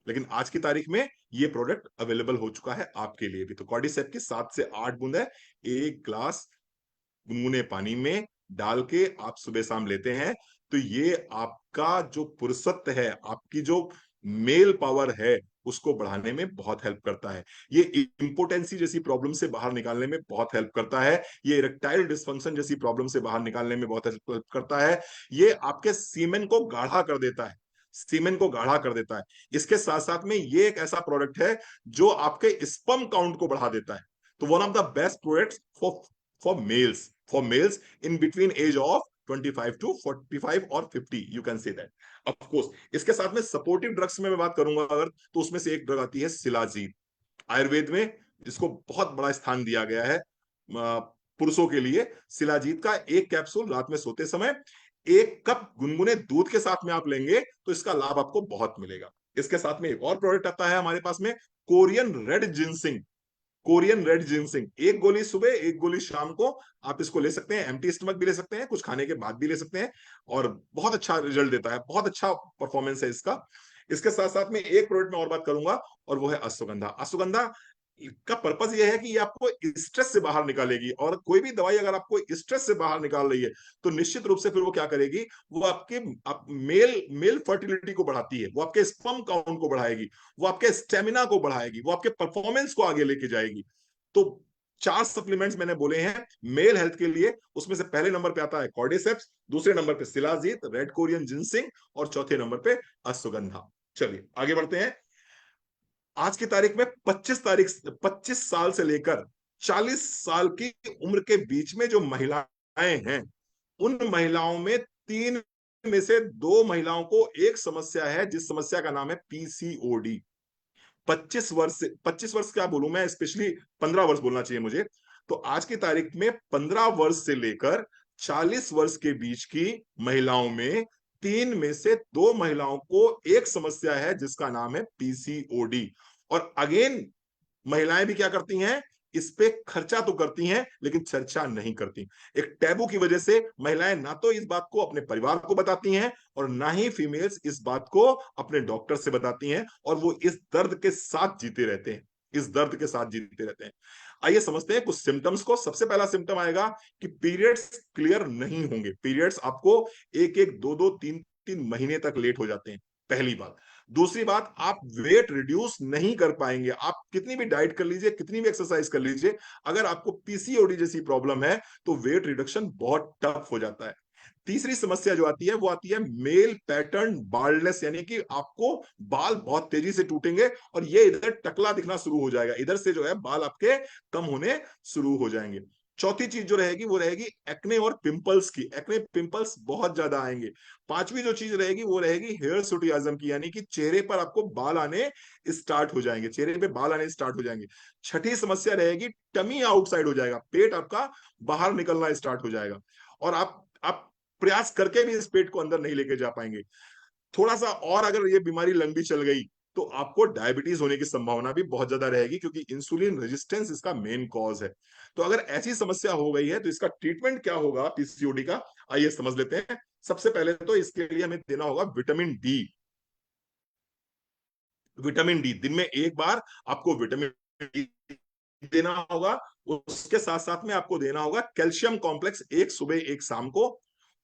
लेकिन आज की तारीख में ये प्रोडक्ट अवेलेबल हो चुका है आपके लिए भी। तो कॉर्डिसेप की 7 से 8 बूंदे 1 गिलास गुनगुने पानी में डाल के आप सुबह शाम लेते हैं तो ये आपका जो पुरुषत्व है, आपकी जो मेल पावर है, उसको बढ़ाने में बहुत हेल्प करता है। ये इंपोटेंसी जैसी प्रॉब्लम से बाहर निकालने में बहुत हेल्प करता है। ये इरेक्टाइल डिसफंक्शन जैसी प्रॉब्लम से बाहर निकालने में बहुत हेल्प करता है। ये आपके सीमेन को गाढ़ा कर देता है, सीमेन को गाढ़ा कर देता है। इसके साथ साथ में ये एक ऐसा प्रोडक्ट है जो आपके स्पर्म काउंट को बढ़ा देता है। तो one of the best products for mails in between age of 25 to 45 और 50, you can say that of course। इसके साथ में सपोर्टिव ड्रग्स में मैं बात करूंगा अगर, तो उसमें से एक ड्रग आती है शिलाजीत। आयुर्वेद में इसको बहुत बड़ा स्थान दिया गया है पुरुषों के लिए। शिलाजीत का 1 कैप्सूल रात में सोते समय 1 कप गुनगुने दूध के साथ में आप लेंगे तो इसका लाभ आपको बहुत मिलेगा। इसके साथ में एक और प्रोडक्ट आता है हमारे पास में, Korean red ginseng. Korean red ginseng, एक गोली सुबह एक गोली शाम को आप इसको ले सकते हैं, एम्प्टी स्टमक भी ले सकते हैं, कुछ खाने के बाद भी ले सकते हैं, और बहुत अच्छा रिजल्ट देता है, बहुत अच्छा परफॉर्मेंस है इसका। इसके साथ साथ में एक प्रोडक्ट में और बात करूंगा, और वो है अश्वगंधा। अश्वगंधा का पर्पस ये है कि ये आपको स्ट्रेस से बाहर निकालेगी, और कोई भी दवाई अगर आपको स्ट्रेस से बाहर निकाल रही है तो निश्चित रूप से फिर वो क्या करेगी, वो आपके मेल मेल फर्टिलिटी को बढ़ाती है, वो आपके स्पर्म काउंट को बढ़ाएगी, वो आपके स्टेमिना को बढ़ाएगी, वो आपके परफॉर्मेंस को आगे लेके जाएगी। तो 4 सप्लीमेंट्स मैंने बोले हैं मेल हेल्थ के लिए, उसमें से पहले नंबर पे आता है कॉर्डिसेप्स, दूसरे नंबर पे शिलाजीत, रेड कोरियन जिनसिंग, और चौथे नंबर पे अश्वगंधा। चलिए आगे बढ़ते हैं। आज की तारीख में 25 साल से लेकर 40 साल की उम्र के बीच में जो महिलाएं हैं, उन महिलाओं में 3 में से 2 महिलाओं को एक समस्या है, जिस समस्या का नाम है पीसीओडी। 25 वर्ष क्या बोलूं मैं, स्पेशली 15 वर्ष बोलना चाहिए मुझे। तो आज की तारीख में 15 वर्ष से लेकर 40 वर्ष के बीच की महिलाओं में 3 में से 2 महिलाओं को एक समस्या है, जिसका नाम है पीसीओडी। और अगेन महिलाएं भी क्या करती हैं, इस पे खर्चा तो करती हैं लेकिन चर्चा नहीं करती। एक टैबू की वजह से महिलाएं ना तो इस बात को अपने परिवार को बताती हैं, और ना ही फीमेल्स इस बात को अपने डॉक्टर से बताती हैं, और वो इस दर्द के साथ जीते रहते हैं, इस दर्द के साथ जीते रहते हैं। आइए समझते हैं कुछ सिम्टम्स को। सबसे पहला सिम्टम आएगा कि पीरियड्स क्लियर नहीं होंगे। पीरियड्स आपको एक एक दो दो तीन तीन महीने तक लेट हो जाते हैं, पहली बात। दूसरी बात, आप वेट रिड्यूस नहीं कर पाएंगे, आप कितनी भी डाइट कर लीजिए, कितनी भी एक्सरसाइज कर लीजिए, अगर आपको पीसीओडी जैसी प्रॉब्लम है तो वेट रिडक्शन बहुत टफ हो जाता है। तीसरी समस्या जो आती है वो आती है मेल पैटर्न बाल्डनेस, यानी कि आपको बाल बहुत तेजी से टूटेंगे, और ये इधर टकला दिखना शुरू हो जाएगा, इधर से जो है बाल आपके कम होने शुरू हो जाएंगे। चौथी चीज जो रहेगी वो रहेगी एक्ने और पिंपल्स की, एक्ने पिंपल्स बहुत ज्यादा आएंगे। पांचवी जो चीज रहेगी वो रहेगी हेयर सुटियाज्म की, यानी कि चेहरे पर आपको बाल आने स्टार्ट हो जाएंगे, चेहरे पे बाल आने स्टार्ट हो जाएंगे। छठी समस्या रहेगी टमी आउटसाइड हो जाएगा, पेट आपका बाहर निकलना स्टार्ट हो जाएगा, और आप प्रयास करके भी इस पेट को अंदर नहीं लेके जा पाएंगे। थोड़ा सा और अगर ये बीमारी लंबी चल गई तो आपको डायबिटीज होने की संभावना भी बहुत ज्यादा रहेगी, क्योंकि इंसुलिन रेजिस्टेंस इसका मेन कॉज है। तो अगर ऐसी समस्या हो गई है तो इसका ट्रीटमेंट क्या होगा पीसीओडी का, आइए समझ लेते हैं। सबसे पहले तो इसके लिए हमें देना होगा विटामिन डी। विटामिन डी दिन में एक बार आपको विटामिन डी देना होगा। उसके साथ साथ में आपको देना होगा कैल्शियम कॉम्प्लेक्स, एक सुबह एक शाम को।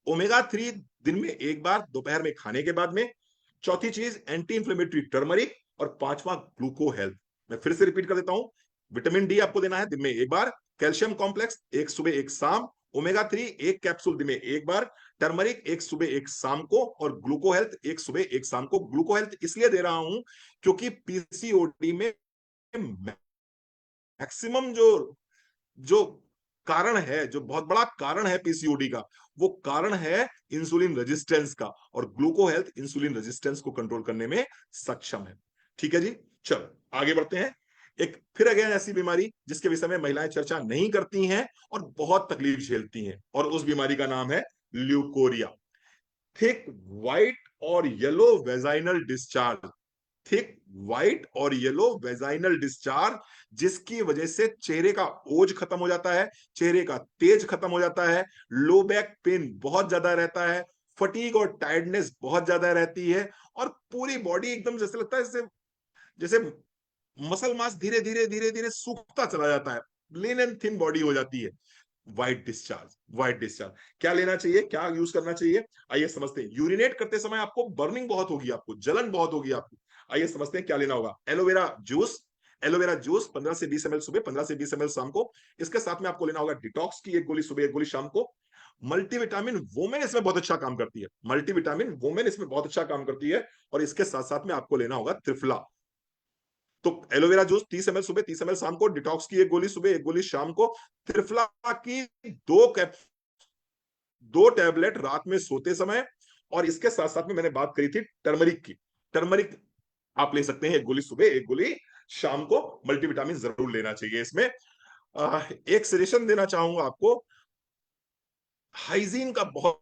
ओमेगा 3 दिन में एक बार दोपहर में खाने के बाद में। चौथी चीज एंटी इंफ्लेमेटरी टर्मरिक, और पांचवा ग्लूको हेल्थ। मैं फिर से रिपीट कर देता हूं, विटामिन डी आपको देना है दिन में एक बार, कैल्शियम कॉम्प्लेक्स एक सुबह एक शाम, ओमेगा 3 एक कैप्सूल दिन में एक बार, टर्मरिक एक सुबह एक शाम को, और ग्लूको हेल्थ एक सुबह एक शाम को। ग्लूको हेल्थ इसलिए दे रहा हूं क्योंकि पीसीओडी में मैक्सिमम जो जो कारण है, जो बहुत बड़ा कारण है पीसीओडी का, वो कारण है इंसुलिन रेजिस्टेंस का, और ग्लूको हेल्थ इंसुलिन रेजिस्टेंस को कंट्रोल करने में सक्षम है। ठीक है जी, चलो आगे बढ़ते हैं। एक फिर अगेन ऐसी बीमारी जिसके विषय में महिलाएं चर्चा नहीं करती हैं और बहुत तकलीफ झेलती हैं, और उस बीमारी का नाम है ल्यूकोरिया। थिक व्हाइट और yellow vaginal discharge, thick white और येलो वेजाइनल डिस्चार्ज, जिसकी वजह से चेहरे का ओज खत्म हो जाता है, चेहरे का तेज खत्म हो जाता है, लो बैक पेन बहुत ज्यादा रहता है, फटीग और टायर्डनेस बहुत ज्यादा रहती है, और पूरी बॉडी एकदम जैसे लगता है जैसे जैसे मसल मास धीरे धीरे धीरे धीरे सूखता चला जाता है, लीन एंड थिन बॉडी हो जाती है। व्हाइट डिस्चार्ज, व्हाइट डिस्चार्ज क्या लेना चाहिए, क्या यूज करना चाहिए, आइए समझते हैं। यूरिनेट करते समय आपको बर्निंग बहुत होगी, आपको जलन बहुत होगी आपको, आइए समझते हैं क्या लेना होगा। एलोवेरा जूस, एलोवेरा जूस 15 से 20 ml सुबह, 15 से 20 ml शाम को। इसके साथ में आपको लेना होगा डिटॉक्स की एक गोली सुबह एक गोली शाम को। मल्टीविटामिन वोमेन इसमें बहुत अच्छा काम करती है, मल्टीविटामिन वोमेन इसमें बहुत अच्छा काम करती है, और इसके साथ साथ में आपको लेना होगा त्रिफला। तो एलोवेरा जूस 30 ml सुबह 30 ml शाम को, डिटॉक्स की एक गोली सुबह एक गोली शाम को, त्रिफला की दो कैप 2 टैबलेट रात में सोते समय, और इसके साथ साथ में मैंने बात करी थी टर्मरिक की, टर्मरिक आप ले सकते हैं एक गोली सुबह एक गोली शाम को। मल्टीविटामिन जरूर लेना चाहिए इसमें। एक सजेशन देना चाहूंगा आपको, हाइजीन का बहुत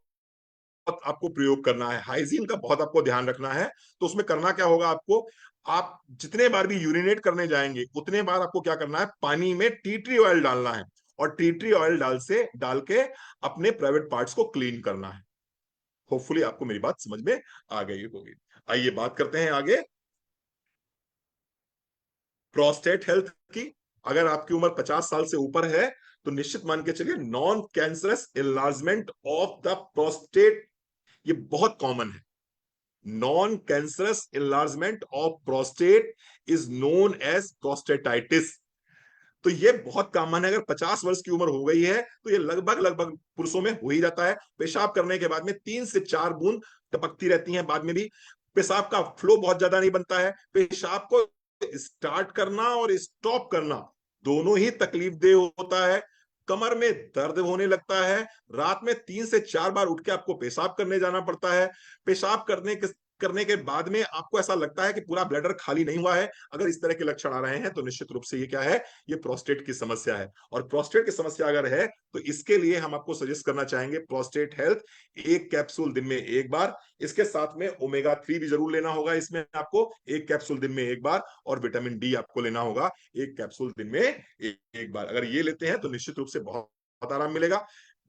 आपको प्रयोग करना है, हाइजीन का बहुत आपको ध्यान रखना है। तो उसमें करना क्या होगा आपको, आप जितने बार भी यूरिनेट करने जाएंगे उतने बार आपको क्या करना है, पानी में टी ट्री ऑयल डालना है, और टी ट्री ऑयल डाल के अपने प्राइवेट पार्ट्स को क्लीन करना है। होपफुली आपको मेरी बात समझ में आ गई होगी। आइए बात करते हैं आगे प्रोस्टेट हेल्थ की। अगर आपकी उम्र 50 साल से ऊपर है तो निश्चित मान के चलिए non cancerous enlargement of the prostate, ये बहुत कॉमन है। Non cancerous enlargement of prostate is known as prostatitis. तो ये बहुत कॉमन है। अगर 50 वर्ष की उम्र हो गई है तो ये लगभग लगभग पुरुषों में हो ही जाता है। पेशाब करने के बाद में 3 से 4 बूंद टपकती रहती हैं, बाद में भी पेशाब का फ्लो बहुत ज्यादा नहीं बनता है। पेशाब को स्टार्ट करना और स्टॉप करना दोनों ही तकलीफ दे होता है। कमर में दर्द होने लगता है। रात में 3 से 4 बार उठ के आपको पेशाब करने जाना पड़ता है। पेशाब करने के बाद में आपको ऐसा लगता है कि पूरा ब्लैडर खाली नहीं हुआ है। अगर इस तरह के लक्षण आ रहे हैं तो निश्चित रूप से ये क्या है, ये प्रोस्टेट की समस्या है। और प्रोस्टेट की समस्या अगर है तो इसके लिए हम आपको सजेस्ट करना चाहेंगे प्रोस्टेट हेल्थ, 1 कैप्सूल दिन में 1 बार। इसके साथ में ओमेगा 3 भी जरूर लेना होगा। इसमें आपको 1 कैप्सूल दिन में 1 बार, और विटामिन डी आपको लेना होगा 1 कैप्सूल दिन में 1 बार। अगर ये लेते हैं तो निश्चित रूप से बहुत बहुत आराम मिलेगा।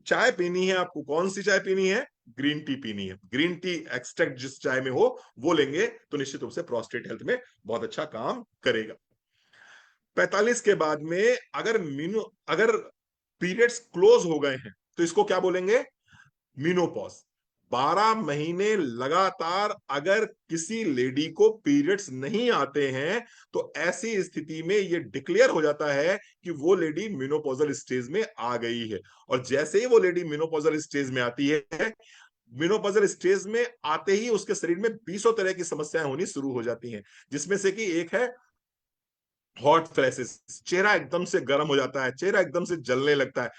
चाय पीनी है आपको, कौन सी चाय पीनी है, ग्रीन टी पीनी है। ग्रीन टी एक्सट्रैक्ट जिस चाय में हो वो लेंगे तो निश्चित रूप से प्रोस्टेट हेल्थ में बहुत अच्छा काम करेगा। 45 के बाद में अगर पीरियड्स क्लोज हो गए हैं तो इसको क्या बोलेंगे, मीनोपॉज। 12 महीने लगातार अगर किसी लेडी को पीरियड्स नहीं आते हैं तो ऐसी स्थिति में ये डिक्लेयर हो जाता है कि वो लेडी मेनोपॉजल स्टेज में आ गई है। और जैसे ही वो लेडी मेनोपॉजल स्टेज में आती है, मेनोपॉजल स्टेज में आते ही उसके शरीर में 20 तरह की समस्याएं होनी शुरू हो जाती हैं, जिसमें से कि एक है हॉट फ्लैशेस। चेहरा एकदम से गर्म हो जाता है, चेहरा एकदम से जलने लगता है।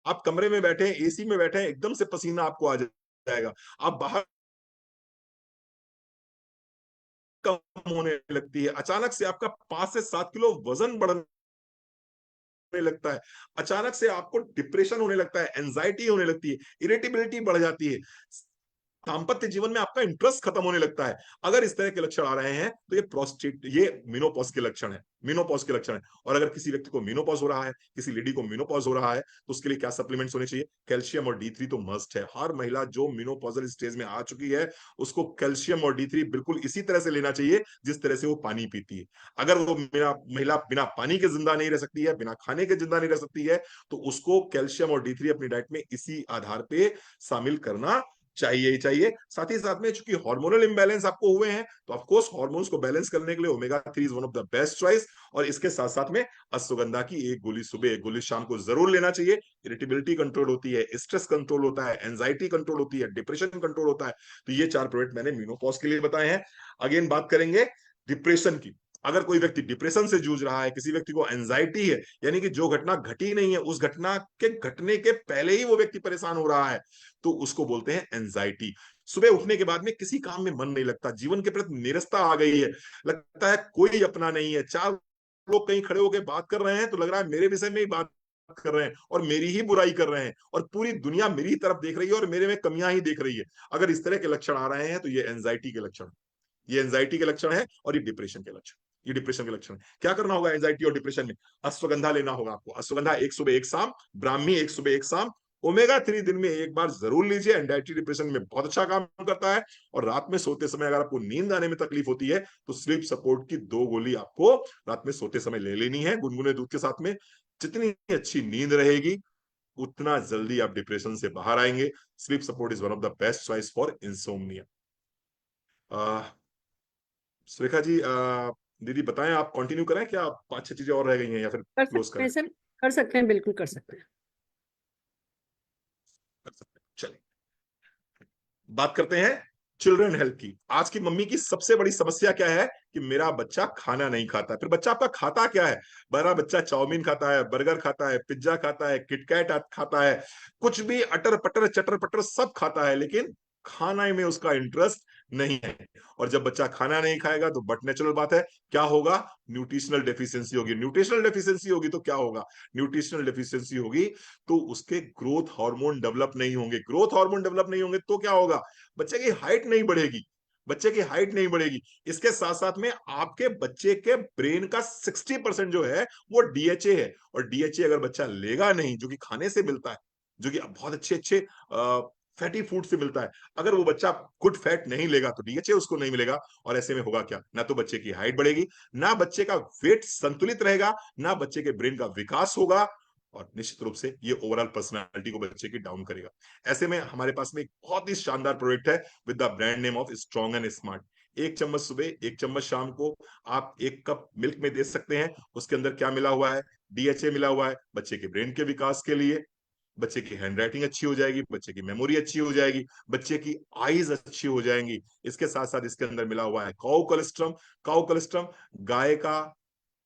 आप कमरे में बैठे हैं, एसी में बैठे हैं, एकदम से पसीना आपको आ जाएगा। आप बाहर कम होने लगती है। अचानक से आपका 5 से 7 किलो वजन बढ़ने लगता है। अचानक से आपको डिप्रेशन होने लगता है, एंजाइटी होने लगती है, इरिटेबिलिटी बढ़ जाती है, दाम्पत्य जीवन में आपका इंटरेस्ट खत्म होने लगता है। अगर इस तरह के लक्षण आ रहे हैं तो ये मेनोपॉज के लक्षण है, मेनोपॉज के लक्षण है। और अगर किसी व्यक्ति को मेनोपॉज हो रहा है, किसी लेडी को मेनोपॉज हो रहा है, तो उसके लिए क्या सप्लीमेंट्स होने चाहिए, कैल्शियम और D3 तो मस्ट है। हर महिला जो मेनोपॉजल स्टेज में आ चुकी है उसको कैल्शियम और D3 बिल्कुल इसी तरह से लेना चाहिए जिस तरह से वो पानी पीती है। अगर वो महिला बिना पानी के जिंदा नहीं रह सकती है, बिना खाने के जिंदा नहीं रह सकती है, तो उसको कैल्शियम और D3 अपनी डाइट में इसी आधार पे शामिल करना चाहिए ही चाहिए। साथ ही साथ में चूंकि हार्मोनल इंबैलेंस आपको हुए हैं तो ऑफ कोर्स हार्मोन्स को बैलेंस करने के लिए omega 3 is one of the best choice. और इसके साथ साथ में अश्वगंधा की 1 गोली सुबह 1 गोली शाम को जरूर लेना चाहिए। इरिटेबिलिटी कंट्रोल होती है, स्ट्रेस कंट्रोल होता है, एंजाइटी कंट्रोल होती है, डिप्रेशन कंट्रोल होता है। तो ये 4 प्रोडक्ट मैंने मीनोपॉज के लिए बताए हैं। अगेन बात करेंगे डिप्रेशन की। अगर कोई व्यक्ति डिप्रेशन से जूझ रहा है, किसी व्यक्ति को एंजाइटी है, यानी कि जो घटना घटी नहीं है उस घटना के घटने के पहले ही वो व्यक्ति परेशान हो रहा है, तो उसको बोलते हैं एंजाइटी। सुबह उठने के बाद में किसी काम में मन नहीं लगता, जीवन के प्रति निरस्ता आ गई है, लगता है कोई अपना नहीं है। 4 लोग कहीं खड़े होकर बात कर रहे हैं तो लग रहा है मेरे विषय में ही बात कर रहे हैं और मेरी ही बुराई कर रहे हैं, और पूरी दुनिया मेरी ही तरफ देख रही है और मेरे में कमियां ही देख रही है। अगर इस तरह के लक्षण आ रहे हैं तो ये एंजाइटी के लक्षण, ये एंजाइटी के लक्षण है, और ये डिप्रेशन के लक्षण, ये डिप्रेशन के लक्षण है। क्या करना होगा एंजाइटी और डिप्रेशन में, अश्वगंधा लेना होगा आपको। अश्वगंधा 1 सुबह 1 शाम, ब्राह्मी 1 सुबह 1 शाम, ओमेगा 3 दिन में 1 बार जरूर लीजिए। एंजाइटी डिप्रेशन में बहुत अच्छा काम करता है। और रात में सोते समय अगर आपको नींद आने में तकलीफ होती है तो स्लीप सपोर्ट की 2 गोली आपको रात में सोते समय ले लेनी है गुनगुने दूध के साथ में। जितनी अच्छी नींद रहेगी उतना जल्दी आप डिप्रेशन से बाहर आएंगे। Sleep support is one of the best choice for insomnia. Surekha ji, दीदी बताएं, आप कंटिन्यू करें क्या, 5-6 चीजें और रह गई हैं या फिर कर क्लोज सकते करें। हैं सर, कर सकते हैं, बिल्कुल कर सकते हैं। कर सकते हैं, चलिए बात करते हैं चिल्ड्रन हेल्थ की। आज की मम्मी की सबसे बड़ी समस्या क्या है कि मेरा बच्चा खाना नहीं खाता। फिर बच्चा आपका खाता क्या है, बड़ा बच्चा चाउमीन खाता है, बर्गर खाता है, पिज्जा खाता है, किटकैट खाता है, कुछ भी अटर पटर चटर पटर सब खाता है, लेकिन खाना में उसका इंटरेस्ट नहीं है। और जब बच्चा खाना नहीं खाएगा तो बट नेचुरल बात है क्या होगा, न्यूट्रिशनल डेफिशिएंसी होगी। न्यूट्रिशनल डेफिशिएंसी होगी तो क्या होगा, न्यूट्रिशनल डेफिशिएंसी होगी तो उसके ग्रोथ हार्मोन डेवलप नहीं होंगे। ग्रोथ हार्मोन डेवलप नहीं होंगे तो क्या होगा, बच्चे की हाइट नहीं बढ़ेगी, बच्चे की हाइट नहीं बढ़ेगी। इसके साथ साथ में आपके बच्चे के ब्रेन का 60% जो है वो डीएचए है। और डीएचए अगर बच्चा लेगा नहीं, जो कि खाने से मिलता है, जो कि बहुत अच्छे अच्छे फैटी फूड से मिलता है, अगर वो बच्चा गुड फैट नहीं लेगा तो डीएचए उसको नहीं मिलेगा। और ऐसे में होगा क्या, ना तो बच्चे की हाइट बढ़ेगी, ना बच्चे का वेट संतुलित रहेगा, ना बच्चे के ब्रेन का विकास होगा, और निश्चित रूप से ये ओवरऑल पर्सनालिटी को बच्चे की डाउन करेगा। ऐसे में हमारे पास में एक बहुत ही शानदार प्रोडक्ट है with the brand name of strong and smart. 1 चम्मच सुबह, 1 चम्मच शाम को आप 1 कप मिल्क में दे सकते हैं। उसके अंदर क्या मिला हुआ है, डीएचए मिला हुआ है बच्चे के ब्रेन के विकास के लिए। बच्चे की हैंडराइटिंग अच्छी हो जाएगी, बच्चे की मेमोरी अच्छी हो जाएगी, बच्चे की आईज अच्छी हो जाएंगी। इसके साथ साथ इसके अंदर मिला हुआ है काउ कोलेस्ट्रम। काउ कोलेस्ट्रम गाय का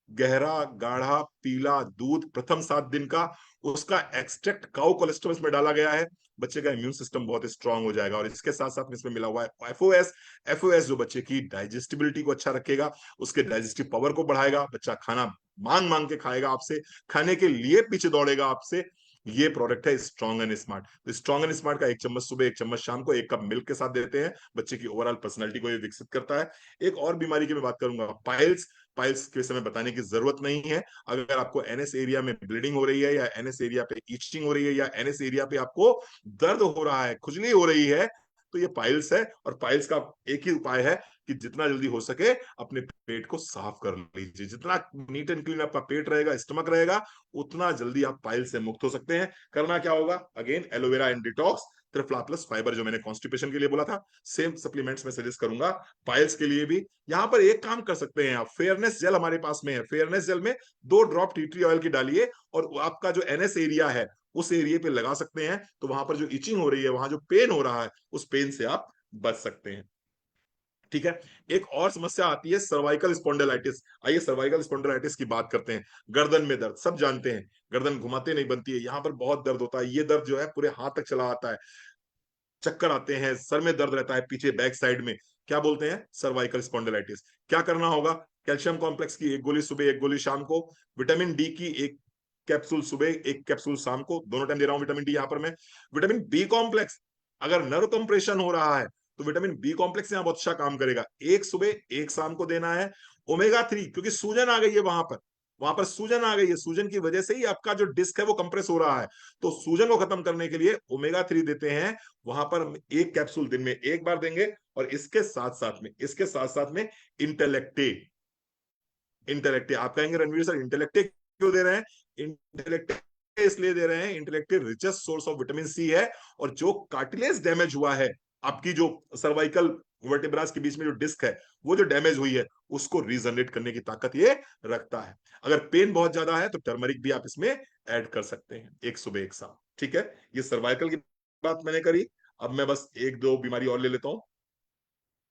गहरा गाढ़ा पीला दूध प्रथम 7 दिन का, उसका एक्सट्रैक्ट काउ कोलेस्ट्रॉल इसमें डाला गया है। बच्चे का इम्यून सिस्टम बहुत स्ट्रांग हो जाएगा। और इसके साथ साथ में इसमें मिला हुआ है एफओएस। एफओएस जो बच्चे की डाइजेस्टिबिलिटी को अच्छा रखेगा, उसके डाइजेस्टिव पावर को बढ़ाएगा। बच्चा खाना मांग मांग के खाएगा आपसे, खाने के लिए पीछे दौड़ेगा आपसे। ये प्रोडक्ट है स्ट्रॉन्ग एंड स्मार्ट। तो स्ट्रॉन्ग एंड स्मार्ट का 1 चम्मच सुबह, 1 चम्मच शाम को, 1 कप मिल्क के साथ देते हैं। बच्चे की ओवरऑल पर्सनैलिटी को ये विकसित करता है। एक और बीमारी की मैं बात करूंगा, पाइल्स। पाइल्स के समय बताने की जरूरत नहीं है। अगर आपको एनएस एरिया में ब्लीडिंग हो रही है, या एनएस एरिया पे इचिंग हो रही है, या एनएस एरिया पे आपको दर्द हो रहा है, खुजली हो रही है, तो ये पाइल्स है। और पाइल्स का एक ही उपाय है कि जितना जल्दी हो सके अपने पेट को साफ कर लीजिए। जितना नीट एंड क्लीन आपका पेट रहेगा, स्टमक रहेगा, उतना जल्दी आप पाइल्स से मुक्त हो सकते हैं। करना क्या होगा, again aloe vera and detox, triphala plus fibre जो मैंने कॉन्स्टिपेशन के लिए बोला था, सेम सप्लीमेंट्स में सजेस्ट करूंगा पाइल्स के लिए भी। यहां पर एक काम कर सकते हैं आप, फेयरनेस जेल हमारे पास में है। फेयरनेस जेल में 2 ड्रॉप टी ट्री ऑयल की डालिए, और आपका जो एनएस एरिया है उस एरिया पे लगा सकते हैं। तो वहां पर जो इचिंग हो रही है, वहां जो पेन हो रहा है, उस पेन से आप बच सकते हैं। ठीक है। एक और समस्या आती है सर्वाइकल स्पॉन्डिलाइटिस। आइए सर्वाइकल स्पॉन्डिलाइटिस की बात करते हैं। गर्दन में दर्द, सब जानते हैं गर्दन घुमाते नहीं बनती है, यहां पर बहुत दर्द होता है। ये दर्द जो है पूरे हाथ तक चला आता है, चक्कर आते हैं, सर में दर्द रहता है पीछे बैक साइड में, क्या बोलते हैं, सर्वाइकल स्पॉन्डिलाइटिस। क्या करना होगा, कैल्शियम कॉम्प्लेक्स की 1 गोली सुबह, 1 गोली शाम को, विटामिन डी की 1 कैप्सूल सुबह, 1 कैप्सूल शाम को, दोनों टाइम दे रहा हूं विटामिन डी यहां पर मैं। विटामिन बी कॉम्प्लेक्स, अगर नर्व कंप्रेशन हो रहा है तो विटामिन बी कॉम्प्लेक्स यहाँ बहुत अच्छा काम करेगा। 1 सुबह 1 शाम को देना है। ओमेगा 3, क्योंकि सूजन आ गई है वहां पर सूजन आ गई है, सूजन की वजह से ही आपका जो डिस्क है वो कंप्रेस हो रहा है। तो सूजन को खत्म करने के लिए ओमेगा 3 देते हैं। वहां पर हम 1 कैप्सूल दिन में 1 बार देंगे। और इसके साथ साथ में इंटेलेक्टे। इंटेलेक्टे आप कहेंगे रणवीर सर इंटेलेक्टे क्यों दे रहे हैं, इंटेलेक्टे इसलिए दे रहे हैं, Intellect richest source of vitamin C है। और जो कार्टिलेज डैमेज हुआ है, आपकी जो सर्वाइकल वर्टेब्रास के बीच में जो डिस्क है वो जो डैमेज हुई है, उसको रीजनरेट करने की ताकत ये रखता है। अगर पेन बहुत ज्यादा है तो टर्मरिक भी आप इसमें ऐड कर सकते हैं, 1 सुबह 1 शाम। ठीक है, ये सर्वाइकल की बात मैंने करी। अब मैं बस 1-2 बीमारी और ले लेता हूं।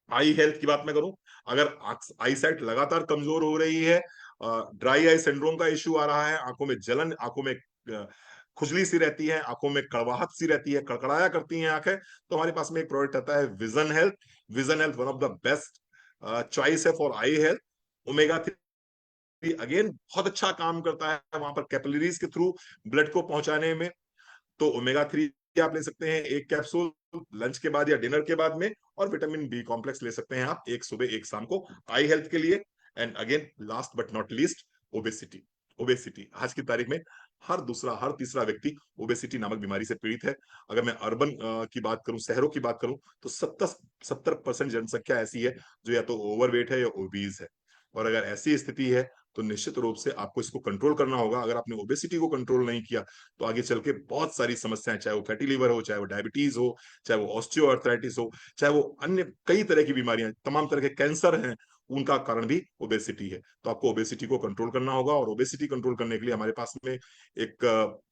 आई हेल्थ की बात मैं करूं, अगर आई साइट लगातार कमजोर हो रही है, ड्राई आई सिंड्रोम का इश्यू आ रहा है, आंखों में जलन, आंखों में खुजली सी रहती है, आंखों में कड़वाहट सी रहती है, कड़कड़ाया करती हैं आंखें, तो हमारे पास में एक प्रोडक्ट आता है vision health. Vision health one of the best choice है for eye health. Omega 3 again बहुत अच्छा काम करता है वहां पर कैपिलरीज के थ्रू ब्लड को पहुंचाने में। तो ओमेगा 3 आप ले सकते हैं 1 कैप्सूल लंच के बाद या डिनर के बाद में। और विटामिन बी कॉम्प्लेक्स ले सकते हैं आप 1 सुबह 1 शाम को आई हेल्थ के लिए। And again last but not least, obesity. Obesity आज की तारीख में हर दूसरा हर तीसरा व्यक्ति ओबेसिटी नामक बीमारी से पीड़ित है। अगर मैं अर्बन की बात करूं, शहरों की बात करूं, तो 70% जनसंख्या ऐसी है जो या तो ओवरवेट है या ओबीज है। और अगर ऐसी स्थिति है तो निश्चित रूप से आपको इसको कंट्रोल करना होगा। अगर आपने ओबेसिटी को कंट्रोल नहीं किया तो आगे चल के बहुत सारी समस्याएं, चाहे वो फैटी लीवर हो, चाहे वो डायबिटीज हो, चाहे वो ऑस्टियोआर्थराइटिस हो, चाहे वो अन्य कई तरह की बीमारियां, तमाम तरह के कैंसर हैं, उनका कारण भी ओबेसिटी है। तो आपको ओबेसिटी को कंट्रोल करना होगा। और ओबेसिटी कंट्रोल करने के लिए हमारे पास में एक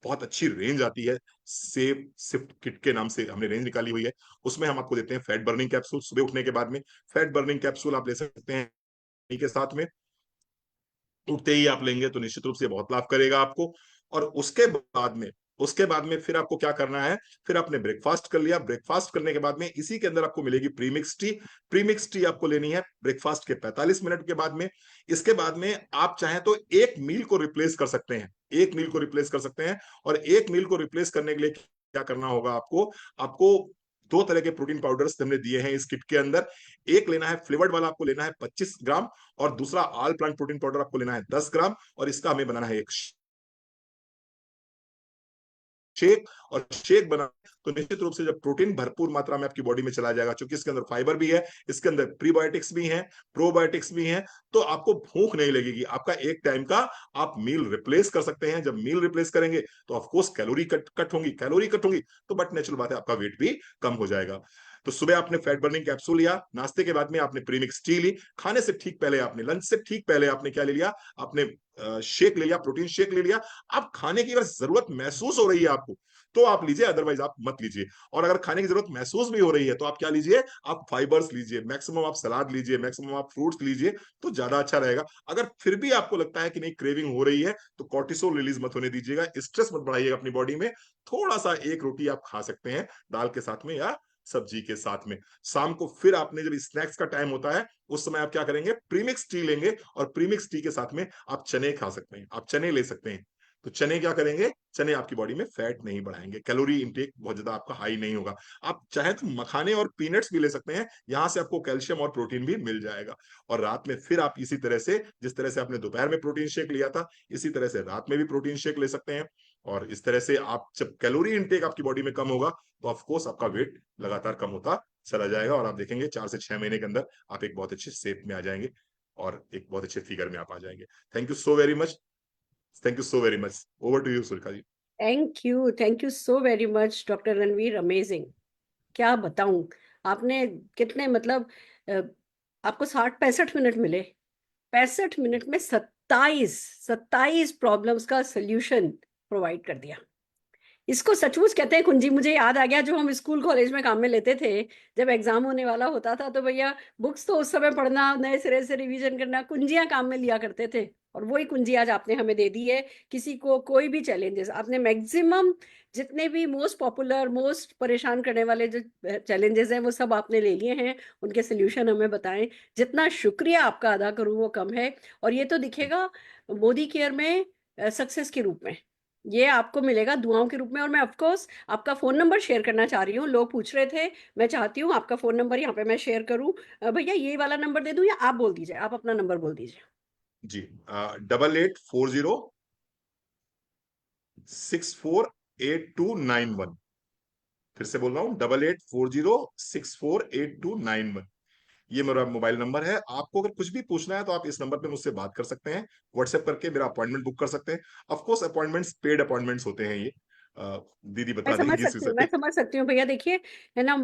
बहुत अच्छी रेंज आती है, सेफ सिफ्ट किट के नाम से हमने रेंज निकाली हुई है। उसमें हम आपको देते हैं फैट बर्निंग कैप्सूल सुबह उठने के बाद में। फैट बर्निंग कैप्सूल आप ले सकते हैं के साथ में, उठते ही आप लेंगे तो निश्चित रूप से बहुत लाभ करेगा आपको। और उसके बाद में उसके बाद में फिर आपको क्या करना है, फिर आपने ब्रेकफास्ट कर लिया, ब्रेकफास्ट करने के बाद में इसी के अंदर आपको मिलेगी प्रीमिक्स टी। प्रीमिक्स टी आपको लेनी है ब्रेकफास्ट के 45 मिनट के बाद में। इसके बाद में आप चाहें तो एक मील को रिप्लेस कर सकते हैं, एक मील को रिप्लेस कर सकते हैं। और एक मील को रिप्लेस करने के लिए क्या करना होगा आपको, आपको दो तरह के प्रोटीन पाउडर्स हमने दिए हैं इस किट के अंदर। एक लेना है फ्लेवर्ड वाला, आपको लेना है 25 ग्राम, और दूसरा ऑल प्लांट प्रोटीन पाउडर आपको लेना है 10 ग्राम, और इसका हमें बनाना है एक शेक। और शेक बना तो निश्चित रूप से जब प्रोटीन भरपूर मात्रा में आपकी बॉडी में चला जाएगा, क्योंकि इसके अंदर फाइबर भी है, इसके अंदर प्रीबायोटिक्स भी हैं, प्रोबायोटिक्स भी हैं, तो आपको भूख नहीं लगेगी। आपका एक टाइम का आप मील रिप्लेस कर सकते हैं। जब मील रिप्लेस करेंगे तो ऑफकोर्स कैलोरी कट होंगी, कैलोरी कट होंगी तो बट नेचुरल बात है आपका वेट भी कम हो जाएगा। तो सुबह आपने फैट बर्निंग कैप्सूल लिया, नाश्ते के बाद में आपने प्रीमिक्स टी ली, खाने से ठीक पहले आपने, लंच से ठीक पहले आपने क्या ले लिया, आपने शेक ले लिया, प्रोटीन शेक ले लिया। अब खाने की अगर जरूरत महसूस हो रही है आपको तो आप लीजिए, अदरवाइज आप मत लीजिए। और अगर खाने की जरूरत महसूस भी हो रही है तो आप क्या लीजिए, आप फाइबर्स लीजिए, मैक्सिमम आप सलाद लीजिए, मैक्सिमम आप फ्रूट्स लीजिए, तो ज्यादा अच्छा रहेगा। अगर फिर भी आपको लगता है कि नहीं क्रेविंग हो रही है तो कॉर्टिसोल रिलीज मत होने दीजिएगा, स्ट्रेस मत बढ़ाइएगा अपनी बॉडी में। थोड़ा सा एक रोटी आप खा सकते हैं दाल के साथ में या सब्जी के साथ में। शाम को फिर आपने जब स्नैक्स का टाइम होता है उस समय आप क्या करेंगे, प्रीमिक्स टी लेंगे, और प्रीमिक्स टी के साथ में आप चने खा सकते हैं, आप चने ले सकते हैं। तो चने क्या करेंगे, चने आपकी बॉडी में फैट नहीं बढ़ाएंगे, कैलोरी इंटेक बहुत ज्यादा आपका हाई नहीं होगा। आप चाहे तो मखाने और पीनट्स भी ले सकते हैं, यहां से आपको कैल्शियम और प्रोटीन भी मिल जाएगा। और रात में फिर आप इसी तरह से, जिस तरह से आपने दोपहर में प्रोटीन शेक लिया था, इसी तरह से रात में भी प्रोटीन शेक ले सकते हैं। और इस तरह से आप जब कैलोरी इंटेक आपकी बॉडी में कम होगा तो ऑफकोर्स आपका वेट लगातार कम होता चला जाएगा, और आप देखेंगे 4 से 6 महीने के अंदर आप एक बहुत अच्छे शेप में आ जाएंगे और एक बहुत अच्छे फिगर में आप आ जाएंगे। Thank you so very much, thank you so very much. Over to you Surekha ji. Thank you so very much doctor Ranveer, amazing. क्या बताऊं, आपने कितने मतलब आपको 60-65 मिनट मिले, 65 मिनट में 27 प्रॉब्लम्स का सोल्यूशन प्रोवाइड कर दिया। इसको सचमुच कहते हैं कुंजी। मुझे याद आ गया जो हम स्कूल कॉलेज में काम में लेते थे, जब एग्जाम होने वाला होता था तो भैया बुक्स तो उस समय पढ़ना, नए सिरे से रिवीजन करना, कुंजियां काम में लिया करते थे। और वही कुंजी आज आपने हमें दे दी है। किसी को कोई भी चैलेंजेस, आपने मैक्सिमम जितने भी मोस्ट पॉपुलर, मोस्ट परेशान करने वाले जो चैलेंजेस हैं वो सब आपने ले लिए हैं, उनके सोल्यूशन हमें बताएं। जितना शुक्रिया आपका अदा करूं वो कम है। और ये तो दिखेगा मोदी केयर में सक्सेस के रूप में, ये आपको मिलेगा दुआओं के रूप में। और मैं ऑफकोर्स आपका फोन नंबर शेयर करना चाह रही हूँ, लोग पूछ रहे थे, मैं चाहती हूँ आपका फोन नंबर यहाँ पे मैं शेयर करूँ। भैया ये वाला नंबर दे दूँ या आप बोल दीजिए, आप अपना नंबर बोल दीजिए। जी, 8840648291। फिर से बोल रहा हूँ, 8840648291। ये मेरा मोबाइल नंबर है। आपको अगर कुछ भी पूछना है तो आप इस नंबर पे मुझसे बात कर सकते हैं, व्हाट्सएप करके मेरा अपॉइंटमेंट बुक कर सकते हैं। Of course appointments paid appointments होते हैं ये, दीदी मैं बता समझ देंगी इस सकती विषय हूँ, पे। मैं समझ सकती हूँ भैया। देखिए है ना,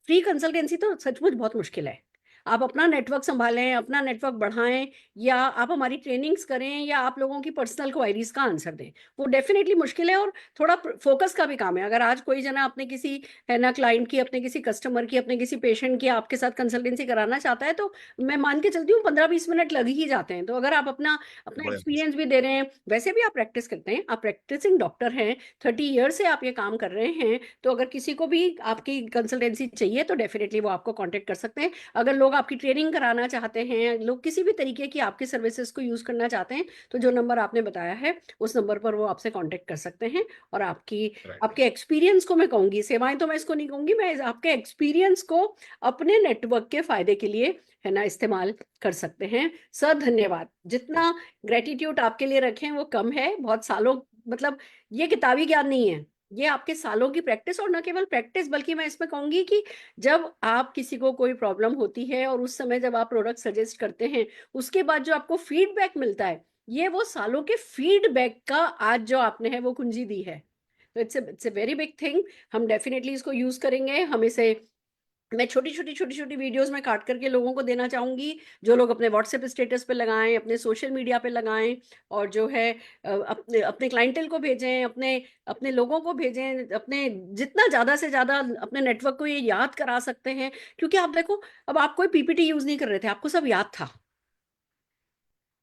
फ्री कंसल्टेंसी तो सचमुच बहुत मुश्किल है। आप अपना नेटवर्क संभालें, अपना नेटवर्क बढ़ाएं, या आप हमारी ट्रेनिंग्स करें, या आप लोगों की पर्सनल क्वायरीज का आंसर दें, वो डेफिनेटली मुश्किल है और थोड़ा फोकस का भी काम है। अगर आज कोई जना अपने किसी है ना क्लाइंट की, अपने किसी कस्टमर की, अपने किसी पेशेंट की आपके साथ कंसल्टेंसी कराना चाहता है तो मैं मान के चलती हूँ 15-20 मिनट लग ही जाते हैं। तो अगर आप अपना अपना बड़ा एक्सपीरियंस भी दे रहे हैं, वैसे भी आप प्रैक्टिस करते हैं, आप प्रैक्टिसिंग डॉक्टर हैं, 30 ईयर से आप ये काम कर रहे हैं, तो अगर किसी को भी आपकी कंसल्टेंसी चाहिए तो डेफिनेटली वो आपको कांटेक्ट कर सकते हैं। अगर लोग आपकी ट्रेनिंग कराना चाहते हैं, लोग किसी भी तरीके की आपकी सर्विसेज को यूज करना चाहते हैं, तो जो नंबर आपने बताया है उस नंबर पर वो आपसे कांटेक्ट कर सकते हैं। और राइट। आपके एक्सपीरियंस को मैं कहूंगी, सेवाएं तो मैं इसको नहीं कहूंगी, मैं आपके एक्सपीरियंस को अपने नेटवर्क के फायदे के लिए है ना इस्तेमाल कर सकते हैं। सर धन्यवाद। जितना ग्रेटिट्यूड आपके लिए रखें वो कम है। बहुत सालों, मतलब ये किताबी ज्ञान नहीं है, ये आपके सालों की प्रैक्टिस। और न केवल प्रैक्टिस, बल्कि मैं इसमें कहूंगी कि जब आप किसी को कोई प्रॉब्लम होती है और उस समय जब आप प्रोडक्ट सजेस्ट करते हैं, उसके बाद जो आपको फीडबैक मिलता है, ये वो सालों के फीडबैक का आज जो आपने है वो कुंजी दी है। तो it's a very big thing. हम डेफिनेटली इसको यूज करेंगे। हम इसे, मैं छोटी छोटी वीडियोस में काट करके लोगों को देना चाहूंगी, जो लोग अपने व्हाट्सएप स्टेटस पे लगाएं, अपने सोशल मीडिया पे लगाएं, और जो है अपने अपने क्लाइंटेल को भेजें, अपने अपने लोगों को भेजें, अपने जितना ज्यादा से ज्यादा अपने नेटवर्क को ये याद करा सकते हैं। क्योंकि आप देखो, अब आप कोई पीपीटी यूज नहीं कर रहे थे, आपको सब याद था।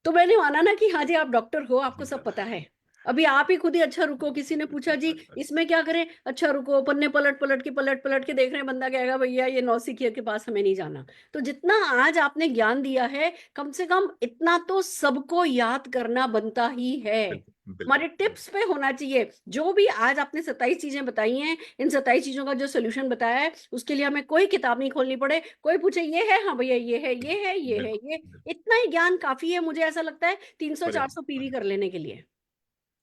तो मैंने माना ना कि हाँ जी आप डॉक्टर हो, आपको जी सब सर। पता है। अभी आप ही खुद ही अच्छा रुको, किसी ने पूछा जी इसमें क्या करें, अच्छा रुको, पन्ने पलट पलट के देख रहे हैं, बंदा कहेगा भैया ये नौसिखिया के पास हमें नहीं जाना। तो जितना आज आपने ज्ञान दिया है, कम से कम इतना तो सबको याद करना बनता ही है। हमारे टिप्स पे होना चाहिए। जो भी आज आपने 27 चीजें बताई हैं, इन 27 चीजों का जो सोल्यूशन बताया है, उसके लिए हमें कोई किताब नहीं खोलनी पड़े, कोई पूछे ये है, हाँ भैया ये है, ये है, ये है, ये, इतना ही ज्ञान काफी है। मुझे ऐसा लगता है 300-400 पीवी कर लेने के लिए।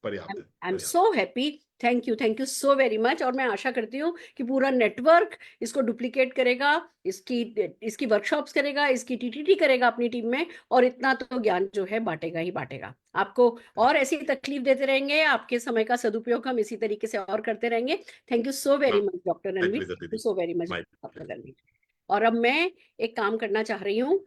पर्याप्त है। I am so happy, thank you so very much. और मैं आशा करती हूँ कि पूरा नेटवर्क इसको डुप्लीकेट करेगा, इसकी वर्कशॉप्स करेगा, इसकी टीटीटी करेगा अपनी टीम में, और इतना तो ज्ञान जो है बांटेगा ही बांटेगा आपको। और ऐसी तकलीफ देते रहेंगे, आपके समय का सदुपयोग हम इसी तरीके से और करते रहेंगे। Thank you so very much doctor Ranveer, thank you so very much doctor Ranveer. और अब मैं एक काम करना चाह रही हूँ,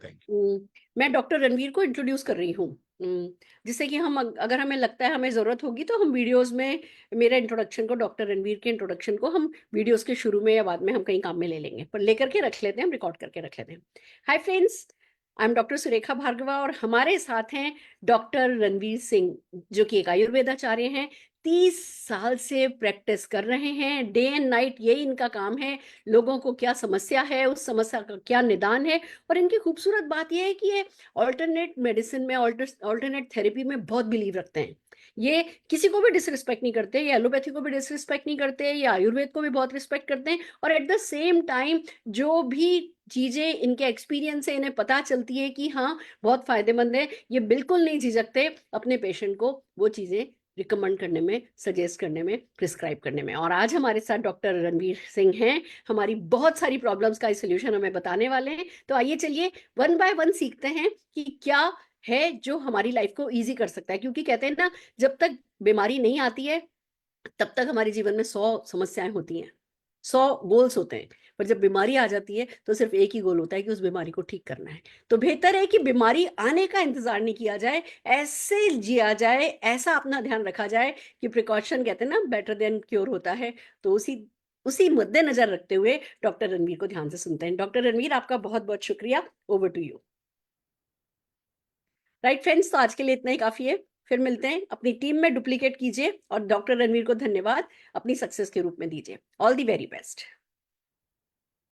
मैं डॉक्टर रणवीर को इंट्रोड्यूस कर रही हूँ, जिससे कि हम, अगर हमें लगता है हमें जरूरत होगी तो हम वीडियोस में मेरे इंट्रोडक्शन को, डॉक्टर रणवीर के इंट्रोडक्शन को हम वीडियोस के शुरू में या बाद में हम कहीं काम में ले लेंगे, पर लेकर के रख लेते हैं, हम रिकॉर्ड करके रख लेते हैं। Hi friends, I am doctor Surekha Bhargava और हमारे साथ हैं डॉक्टर रणवीर सिंह, जो कि एक आयुर्वेदाचार्य हैं। 30 साल से प्रैक्टिस कर रहे हैं, डे एंड नाइट यही इनका काम है। लोगों को क्या समस्या है, उस समस्या का क्या निदान है। और इनकी खूबसूरत बात यह है कि ये ऑल्टरनेट मेडिसिन में, ऑल्टरनेट थेरेपी में बहुत बिलीव रखते हैं। ये किसी को भी डिसरिस्पेक्ट नहीं करते, ये एलोपैथी को भी डिसरिस्पेक्ट नहीं करते, ये आयुर्वेद को भी बहुत रिस्पेक्ट करते हैं। और एट द सेम टाइम जो भी चीजें इनके एक्सपीरियंस से इन्हें पता चलती है कि हाँ बहुत फायदेमंद है, ये बिल्कुल नहीं झिझकते अपने पेशेंट को वो चीजें रिकमेंड करने में, सजेस्ट करने में, प्रिस्क्राइब करने में। और आज हमारे साथ डॉक्टर रणवीर सिंह हैं, हमारी बहुत सारी प्रॉब्लम्स का सोल्यूशन हमें बताने वाले हैं। तो आइए चलिए वन बाय वन सीखते हैं कि क्या है जो हमारी लाइफ को इजी कर सकता है। क्योंकि कहते हैं ना, जब तक बीमारी नहीं आती है तब तक हमारे जीवन में 100 समस्याएं होती हैं, 100 गोल्स होते हैं, पर जब बीमारी आ जाती है तो सिर्फ एक ही गोल होता है कि उस बीमारी को ठीक करना है। तो बेहतर है कि बीमारी आने का इंतजार नहीं किया जाए, ऐसे जिया जाए, ऐसा अपना ध्यान रखा जाए कि प्रिकॉशन, कहते हैं ना, बेटर देन क्योर होता है। तो उसी मद्देनजर रखते हुए डॉक्टर रणवीर को ध्यान से सुनते हैं। डॉक्टर रणवीर, आपका बहुत बहुत शुक्रिया, over to you. Right friends, तो आज के लिए इतना ही काफी है, फिर मिलते हैं। अपनी टीम में डुप्लीकेट कीजिए और डॉक्टर रणवीर को धन्यवाद अपनी सक्सेस के रूप में दीजिए। All the very best.